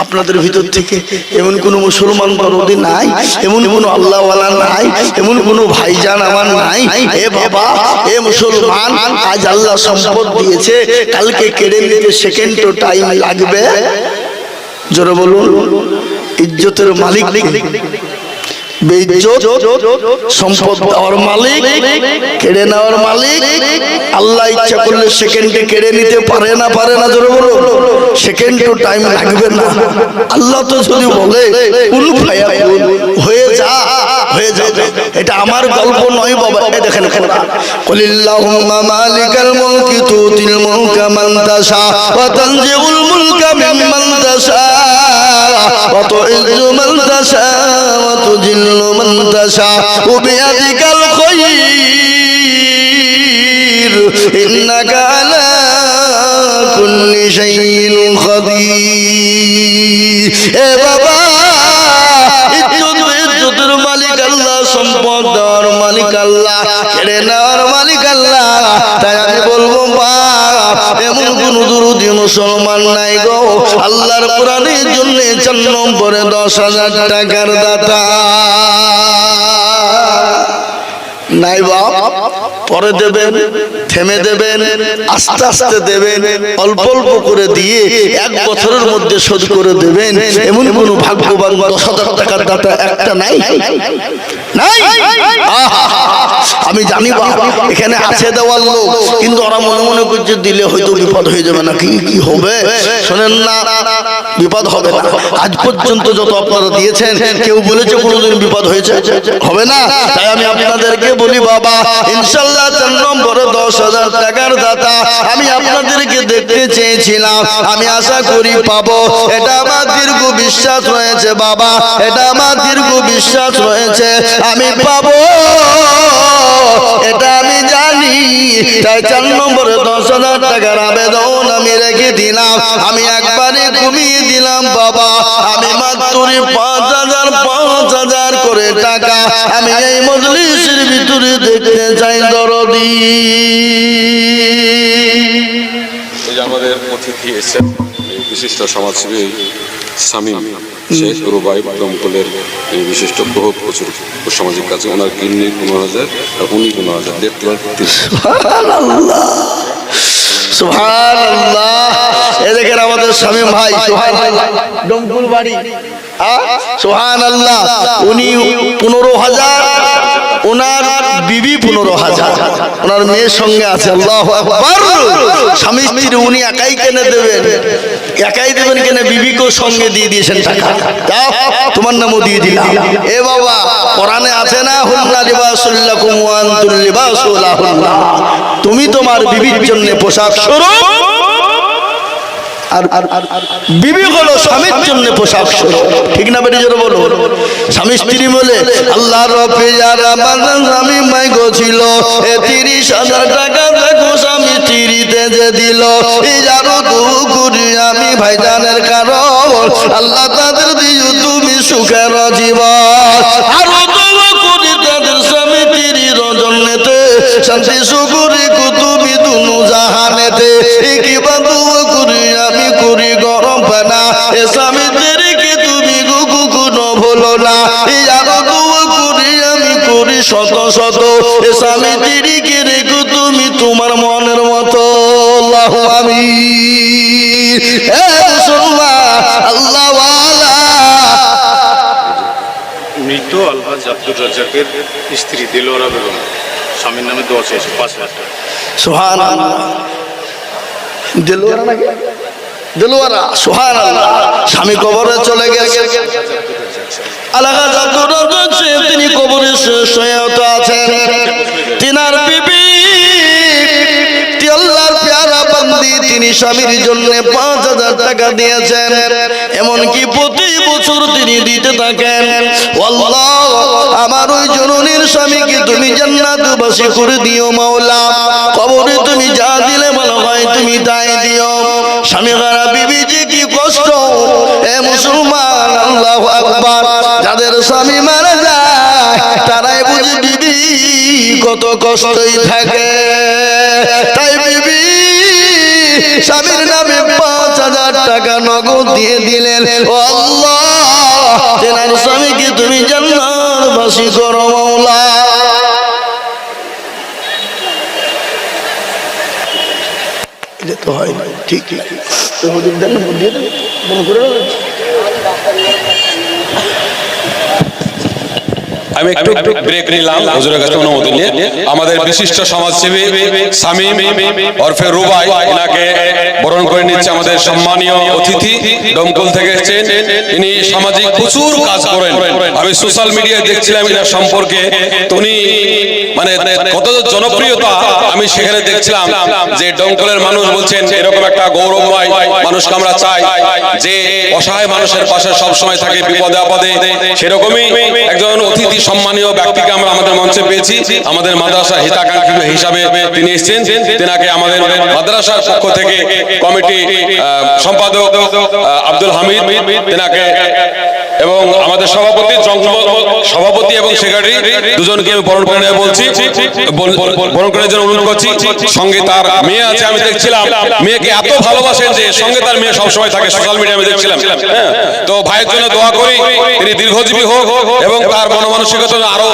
আপনাদের ভিতর থেকে এমন কোন মুসলমান দরদি নাই, এমন কোন আল্লাহওয়ালা নাই, এমন কোন ভাইজান আমার নাই? এ বাবা, এ মুসলমান, আজ আল্লাহ সম্পদ দিয়েছে, কালকে কেড়ে নিতে সেকেন্ডও টাইম লাগবে। জোরে বলুন, ইজ্জতের মালিক বেইজ্জত, সম্পদ দেওয়ার মালিক, কেড়ে নেওয়ার মালিক আল্লাহ। ইচ্ছা করলে সেকেন্ডে কেড়ে নিতে পারে না, পারে না? জোরে বলো, সেকেন্ডও টাইম লাগবে না। আল্লাহ তো যদি বলে কুল ফায়াকুন, হয়ে যা, হয়ে যাবে। এটা আমার গল্প নয় বাবা, এই দেখেন কুলিল্লাহুম্মা মালিকাল মুলকি তুতিল মুলকা মান তাশা ওয়া তানজিউল মুলকা মিম্মান তাশা ওয়া তুইজ্জু মান তাশা ওয়া তুজিল্লু মান তাশা ওয়া বিয়াদিকাল খায়র ইন্নাকা আলা কুল্লি শাইইন কাদির। এ বাবা, ইজ্জতের মালিক আল্লাহ, সম্পদ দেওয়ার মালিক আল্লাহ, কেড়ে নেওয়ার মালিক আল্লাহ। তাই আমি বলবো বাপ, এমন কোন দুরুদি মুসলমান নাই গো আল্লাহর কোরআনের জন্য 4 নম্বরে 10,000 টাকার দাতা নাই বাপ। পরে দেবেন, থেমে দেবেন, আস্তে আস্তে দেবেন, অল্প অল্প করে দিয়ে 1 বছরের মধ্যে শোধ করে দেবেন। এমন কোন ভাগ্যবান 10,000 টাকার দাতা একটা নাই, নাই। আমি জানি বাপ, এখানে আছে দেওয়ার লোক, কিন্তু ওরা মনে মনে করছে দিলে হয়তো বিপদ হয়ে যাবে না। কি কি হবে শোনেন না, বিপদ হবে না। আজ পর্যন্ত যত আপনারা দিয়েছেন, কেউ বলেছে কোনোদিন বিপদ হয়েছে? হবে না। তাই আমি আপনাদেরকে বলি বাবা, ইনশাআল্লাহ 4 নম্বরে 10,000 টাকার দাতা আমি আপনাদেরকে দেখতে চেয়েছিলাম, আমি আশা করি পাবো। এটা আমার দীর্ঘ বিশ্বাস রয়েছে বাবা, এটা আমার দীর্ঘ বিশ্বাস রয়েছে, আমি পাবো, এটা আমি জানি। তাই 4 নম্বরে 10,000 টাকার আবেদন আমি রেখে দিলাম, আমি একবারে কমিয়ে দিলাম বাবা। আমি মাত্র 5,000 করে টাকা আমি এই মজলিসের ভিতরে দেখতে চাই দরদি।
আমাদের অতিথি এসেছেন বিশিষ্ট সমাজসেবী শামীম শেখ রুবাই দমকলের বিশিষ্ট বহুত প্রচুর সামাজিক কাজে। ওনার গিন্নি 15,000 আর উনি 15,000, 1.5
সুবহানাল্লাহ, সুবহানাল্লাহ। এই দেখেন আমাদের শামীম ভাই, সুবহানাল্লাহ, দমকল বাড়ি, সুবহানাল্লাহ। উনি 15,000, ওনার বিবি 15,000, ওনার মেয়ের সঙ্গে আছে। আল্লাহু আকবার। স্বামী স্ত্রী উনি একাই কেনে দেবেন, একাই দেবেন কেনে, বিবিকেও সঙ্গে দিয়ে দিয়েছেন টাকা। দাও, তোমার নামও দিয়ে দিলাম। এ বাবা, কোরআনে আছে না, হুন্না লিবাসুল লাকুম ওয়া আনতুম লিবাসুল লাহুন্না, তুমি তোমার বিবির জন্য পোশাক স্বরূপ, আর বিবি হলো স্বামীর জন্য পোশাক স্বরূপ। ঠিক না বেটি? জোরে বলো। স্বামী স্ত্রী বলে আল্লাহর রফিয়ারা বাজান স্বামী মাই গছিল 30,000 টাকা দেখো স্বামী স্ত্রীতে যে দিল। ইজারো দুকুরি আমি ভাইজানের কারণ আল্লাহ তাদের দিও তুমি সুখের জীবন। আরো দুকুরি তাদের স্বামী স্ত্রীর জন্যতে শান্তি সুকুরি কুতুবি দুনু জাহানেতে। কি বাদু করি আমি করি গরম পানা স্বামীদেরকে তুমি কখনো ভুলো না। আরো দোয়া করি আমি করি শত শত, স্বামীদেরকে রেখো তুমি তোমার মনের মতো। আল্লাহু আমিন। হে মুসলমান আল্লাহ ওয়ালা।
মৃত আলহাজ আব্দুর রাজ্জাকের স্ত্রী দিলওয়ারা বেগম স্বামীর নামে দোয়া চেয়েছে 5 লাখ টাকা।
সুবহানাল্লাহ। দিলওয়ারা নাকি? দিলওয়ারা, সুবহানাল্লাহ। স্বামী কবরে চলে গেছে। আলহাজ আব্দুর রাজ্জাক তিনি কবরে শয়িত আছেন। তিনার বিবি আল্লাহর প্যারা বান্দি, তিনি স্বামীর জন্য 5,000 টাকা দিয়েছেন। এমনকি প্রতি বছর তিনি দিতে থাকেন। আল্লাহ আমার ওই জননীর স্বামীকে তুমি জান্নাতবাসী করে দিও মাওলা। কবরে তুমি যা দিলে ভালো হয় তুমি তাই দিও। স্বামী হারা বিবি যে কি কষ্ট, এ মুসলমান আল্লাহু আকবার। যাদের স্বামী মারা যায় তারাই বুঝি বিবি কত কষ্টই থাকে। তাই বিবি স্বামীর নামে 5,000 টাকা নগদ দিয়ে দিলেন। ও আল্লাহ তেনার স্বামীকে তুমি জান্নাতবাসী করো মাওলা। এটা তো হয় না, ঠিক ঠিক। তো হুজুর দেন দিয়ে দেন, মনে করে
আমি একটু ব্রেক নিলাম হুজুরের কাছে অনুমতি নিয়ে। আমাদের বিশিষ্ট সমাজসেবী শামীম ওরফে রুবাই, এনাকে বরণ করে নিচ্ছে আমাদের সম্মানীয় অতিথি, দমকল থেকে এসেছেন। ইনি সামাজিক প্রচুর কাজ করেন। আমি সোশ্যাল মিডিয়ায় দেখছিলাম এনার সম্পর্কে, উনি মানে কত জনপ্রিয়তা আমি সেখানে দেখছিলাম যে দমকলের মানুষ বলছেন এরকম একটা গৌরবময় মানুষকে আমরা চাই, যে অসহায় মানুষের পাশে সব সময় থাকে বিপদে আপদে। সেরকমই একজন অতিথি সম্মানীয় ব্যক্তিকে আমরা আমাদের মঞ্চে পেয়েছি। আমাদের মাদ্রাসা হিতাকাঙ্ক্ষী হিসাবে তিনি এসেছেন। তেনাকে আমাদের মাদ্রাসার পক্ষ থেকে কমিটি সম্পাদক আব্দুল হামিদ তেনাকে এবং আমাদের সভাপতি এবং সেক্রেটারি দুজনকে আমি বরণ করে নেওয়া বলছি, বরণ করার জন্য অনুরোধ করছি। সঙ্গে তার মেয়ে আছে, আমি দেখছিলাম মেয়েকে এত ভালোবাসেন যে সঙ্গে তার মেয়ে সবসময় থাকে, সোশ্যাল মিডিয়ায় আমি দেখছিলাম। তো ভাইয়ের জন্য দোয়া করি, তিনি দীর্ঘজীবী হোক এবং তার মনোমানসিকতা আরো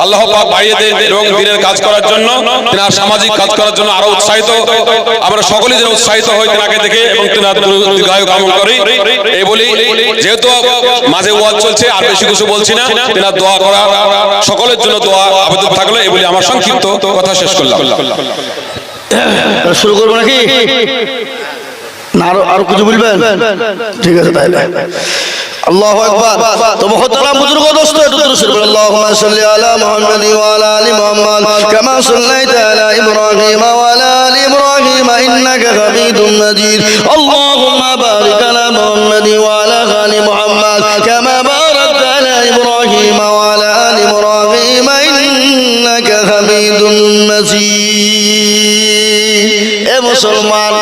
আল্লাহ পাক বাড়িয়ে দেন এবং দিনের কাজ করার জন্য, তিনার সামাজিক কাজ করার জন্য আরো উৎসাহিত, আমরা সকলেই যেন উৎসাহিত হই তেনাকে দেখে এবং তিনার দীর্ঘায়ু কামনা করি। এই বলি, যেহেতু মাঝে ওয়াজ চলছে আর বেশি কিছু বলছি না, তিনার দোয়া করা সকলের জন্য দোয়া আবেদন থাকলো। এই বলি আমার সংক্ষিপ্ত কথা শেষ করলাম।
শুরু করবো নাকি না আরো কিছু বলবেন? ঠিক আছে তাহলে আল্লাহু আকবার। তো মুহতারাম বুজুর্গ দোস্ত, একটু দরুদ শরীফ আল্লাহুম্মা সাল্লি আলা মুহাম্মাদ ওয়া আলা আলি মুহাম্মাদ কামা সাল্লাইতা আলা ইব্রাহিম ওয়া আলা আলি ইব্রাহিম ইন্নাকা হামিদুম মাজিদ। আল্লাহুম্মা বারিক আলা মুহাম্মাদ ওয়া আলা আলি মুহাম্মাদ কামা বারাকতা আলা ইব্রাহিম ওয়া আলা আলি ইব্রাহিম ইন্নাকা হামিদুম মাজিদ। এ মুসলমান,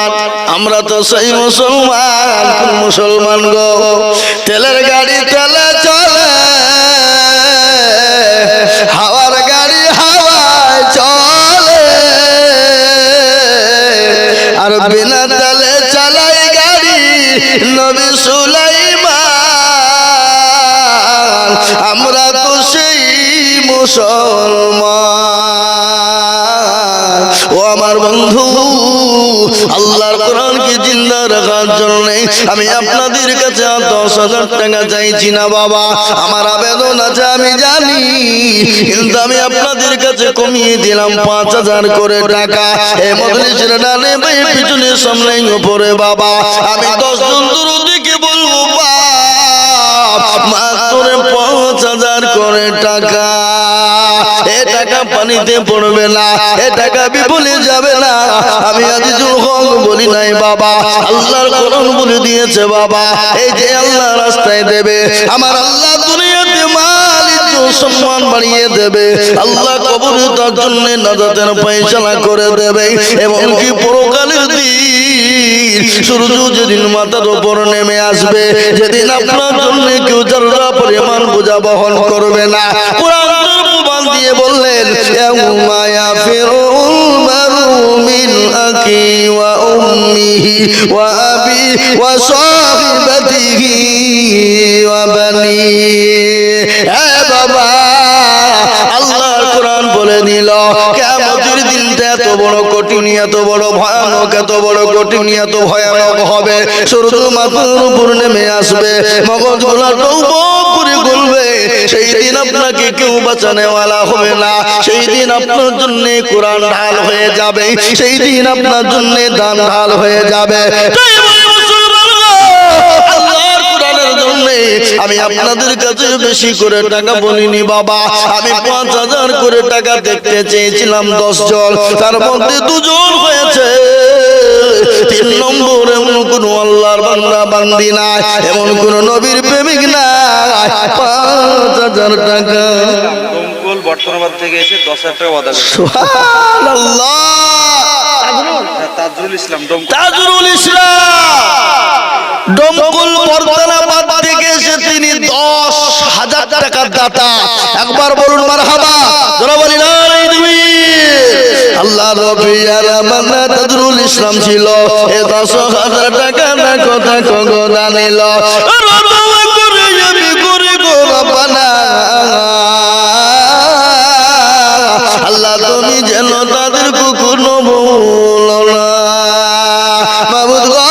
আমরা তো সেই মুসলমান, কোন মুসলমান গো? তেলের গাড়ি তেলে চলে, হাওয়ার গাড়ি হাওয়ায় চলে, আর বিনা তেলে চালাই গাড়ি নবী সুলাইমান। আমরা তো সেই মুসলমান। ও আমার বন্ধু, আল্লাহর কোরআনকে জিন্দা রাখার জন্য আমি আপনাদের কাছে 10,000 টাকা চাইছি না বাবা। আমার আবেদন আছে আমি জানি, কিন্তু আমি আপনাদের কাছে কমিয়ে দিলাম 5,000 করে টাকা। এই মজলিসের ডানে বাই পিছনে সামনে উপরে বাবা আমি 10 জন দুরুদিকে বলবো বাপ মাত্র 5,000 করে টাকা। এ টাকা পানিতে পড়বে না, এ টাকা বিফলে যাবে না। আমি আজিজুল হক বলি নাই বাবা, আল্লাহর কোরআন বলে দিয়েছে বাবা। এই যে আল্লাহ রাস্তায় দেবে, আমার আল্লাহ দুনিয়াতে মাল ইজ্জত সম্মান বাড়িয়ে দেবে। আল্লাহ কবরে তার জন্য নাজাতের ফয়সালা করে দেবে। এমনকি পরকালের দিন সূর্য যেদিন মাথার উপর নেমে আসবে, যেদিন আপনার জন্য কেউ যারা পরিমাণ বোঝা বহন করবে না। কোরআন দিয়ে বললেন ইয়াউমা ইয়াফিরুল মারউ মিন أخي وأمه وأبي وصاحبته وبنيه বাবা আল্লাহর কোরআন বলে দিল কিয়ামতের দিনটা এত বড় কঠিন এত বড় ভয়ানক এত বড় কঠিন এত ভয়ানক হবে সূর্য মাথার উপর নেমে আসবে মগজগুলো টুকটুক করে গলবে সেই দিন আপনাকে কেউ বাঁচানেওয়ালা হবে না সেই দিন আপনার জন্য কোরআন ঢাল হয়ে যাবে সেই দিন আপনার জন্য দান ঢাল হয়ে যাবে আমি আপনাদের কাছে বেশি করে টাকা বলিনি বাবা আমি 5000 করে টাকা দেখতে চেয়েছিলাম 10 জন তার মধ্যে 2 জন হয়েছে 3 নম্বর এমন কোন আল্লাহর বান্দা বান্দি নাই এমন কোন নবীর প্রেমিক নাই 5000 টাকা
দমকল বর্তমানবাদ থেকে এসে 10,000 টাকা ওয়াদা করেছে
সুবহানাল্লাহ
তাজরুল ইসলাম দমকল
তাজরুল ইসলাম দমকল বর্তমানবাদ থেকে এসে তিনি 10,000 টাকার দাতা একবার বলুন মারহাবা যারা বলি না আল্লাহ রবিয়ার বান্দা তাজরুল ইসলাম ছিল এ 10,000 টাকা না কথা কগনা নিল রবা করে আমি করে গো বাবা আল্লাহ তুমি যেন তাদের কখনো ভুলো না মাবুদ গো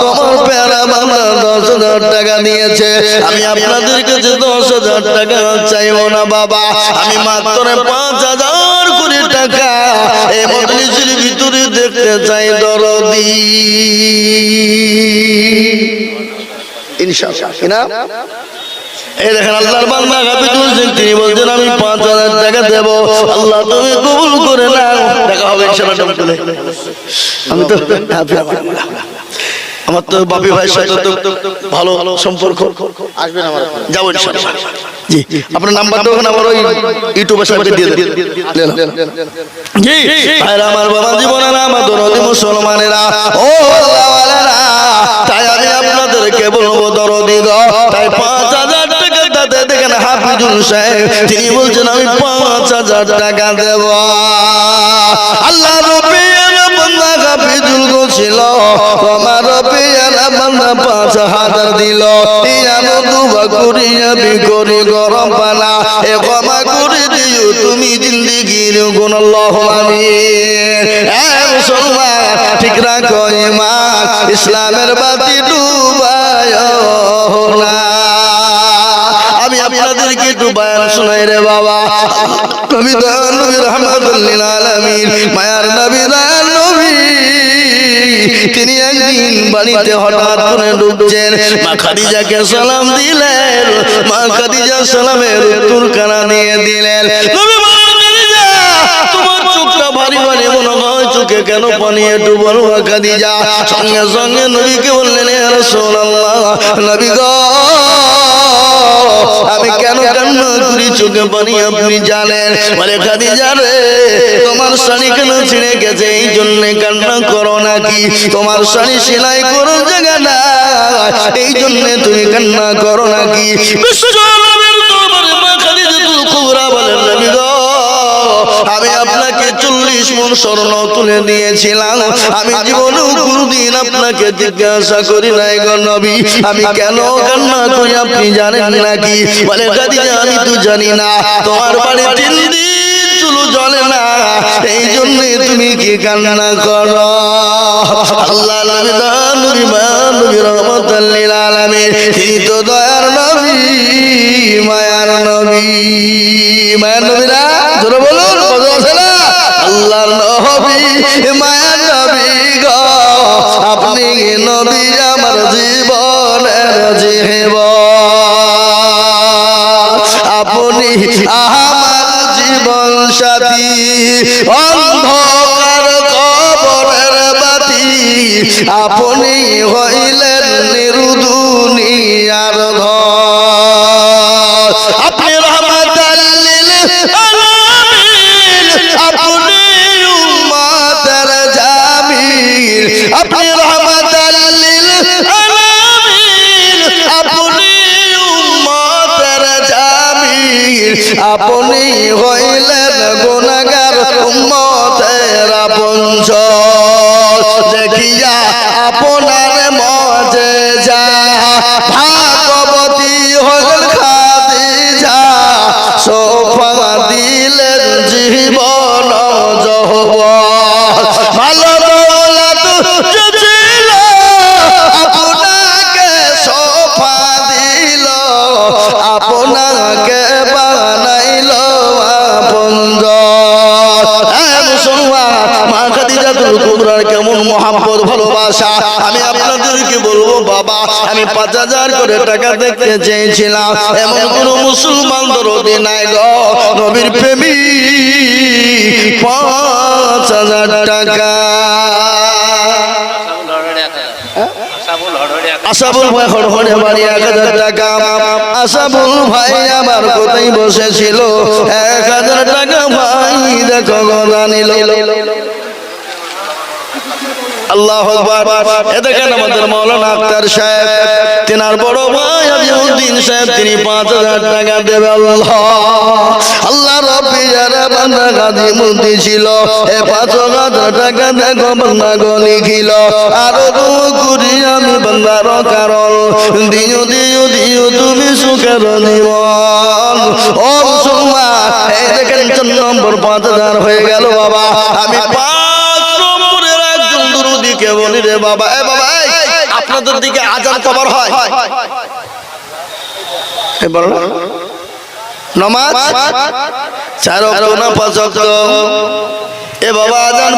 তোমার প্যারা বাবা 10,000 টাকা নিয়েছে আমি আপনাদের কাছে 10,000 টাকা চাইবো না বাবা আমি মাত্র 5,000 কোটি টাকা এই মজলিসের ভিতরে দেখতে চাই দরদি ইনশাআল্লাহ না এই দেখেন আল্লাহর বান্দা হাফিজুল সিং তিনি বলছেন আমি 5,000 টাকা দেব আল্লাহ তুমি কবুল করে নাও টাকা হবে ইনশাআল্লাহ দমকলে আমি তো আমার তো বাপি ভাইয়ের সাথে তো ভালো সম্পর্ক
আসবেন আমার
যাবো ইনশাআল্লাহ জি আপনার নাম্বারটা ওখানে আমার ওই ইউটিউবে সাথে দিয়ে দেন জি ভাইরা আমার বাবা জীবনেরা আমার দরদি মুসলমানেরা ও আল্লাহওয়ালারা তাই আমি আপনাদেরকে বলবো দরদি গো তাই 5,000 টাকা দাতে দেখেন হাফিজুল সাহেব তিনি বলছেন আমি 5,000 টাকা দেব আল্লাহ রব্বির বান্দা হাফিজুল গো ছিল আমার রব্বির বান্দা 5,000 দিল ইয়ানো দুবা করিয়া বিকরি গরম পানা এ ক্ষমা করে দিও তুমি জিন্দেগির গুণ আল্লাহুম্মা আমিন এ মুসলমান ঠিক রাখো ঈমান ইসলামের বাতি ডুবায়ো না আমি আপনাদেরকে একটু বয়ান শোনাই রে বাবা নবী রাহমাতুল লিল আলামিন মায়ার নবী নবী তিনি একদিন বাড়িতে হঠাৎ করে ঢুকছেন মা খাদিজাকে সালাম দিলেন মা খাদিজা সালামের উত্তর কানা দিয়ে দিলেন নবী মা খাদিজা তোমার চোখটা ভারী ভারী মনে হয় চোখে কেন পানি একটু বলো খাদিজা সঙ্গে সঙ্গে নবীকে বললেন ইয়া রাসূলুল্লাহ নবী গো আমি কেন কান্না করি চোখে পানি আপনি জানেন বলে খাদিজা রে তোমার শাড়ি কেন ছিঁড়ে গেছে এই জন্য কান্না করো নাকি তোমার শাড়ি সেলাই করো জায়গা না এই জন্য তুমি কান্না করো নাকি বিশ্বনবীর দরবারে মা খাদিজাতুল কুবরা বলেন নবী গো আমি আপনাকে 40 মণ স্বর্ণ তুলে দিয়েছিলাম আমি জীবনেও কোনদিন আপনাকে জিজ্ঞাসা করি নাই গো নবী আমি কেন কান্না করি আপনি জানেন নাকি বলে খাদিজা আমি তো জানি না তোমার বাড়ি 3 দিন চুলো জ্বলে না এই জন্য তুমি কি কান্না করো আল্লাহ নবী রহমাতুল লিল আলামিন তিনি তো দয়ার নবী মায়ার নবী না জোরে বলুন কথা আছে না আল্লাহর নবী মায়ার নবী গো আপনি নবী আমার জীবনের জীবন আপনি আমার জীবন সাথী অন্ধকার কবরের বাতি আপনি হইলেন নিরুদুনিয়ার ঘর আপনি রহমাতাল লিল আলামিন আপনি উম্মতের জামিল আপনি রহমাতাল লিল আলামিন ভালোবাসা। আমি আপনাদেরকে বলবো বাবা, আমি 5,000 করে টাকা দেখতে চেয়েছিলাম, এমন কোন মুসলমান দরদি নাই গো নবীর প্রেমিক 5,000 টাকা। আশাবুল ভাই হড়হড়ে বাড়ি 1,000 টাকা। আশাবুল ভাই আমার কোথায় বসেছিল 1,000 টাকা ভাই দেখো গদা নিল। আল্লাহু আকবার। এ দেখেন আমাদের মাওলানা আক্তার সাহেব, তিনার বড় ভাই আদিউদ্দিন সাহেব, তিনি 5,000 টাকা দেবে। আল্লাহ রব্বি যারা বান্দা গাজী মুক্তি ছিল, এ 5,000 টাকা দেখো বান্দা গলি খিল। আরো করি আমি বান্দার কারণ, দিও দিও দিও তুমি সুখের জীবন। ও সুমা, এই দেখেন 4 নম্বর 5,000 হয়ে গেল বাবা। আমি 5 নম্বরের একজন দুরুদিকে বলি রে বাবা, এ বাবা আপনাদের দিকে আজান কবার হয়? এ বলো নামাজ 4 ওয়াক্ত না 5 ওয়াক্ত? এ বাবা আজান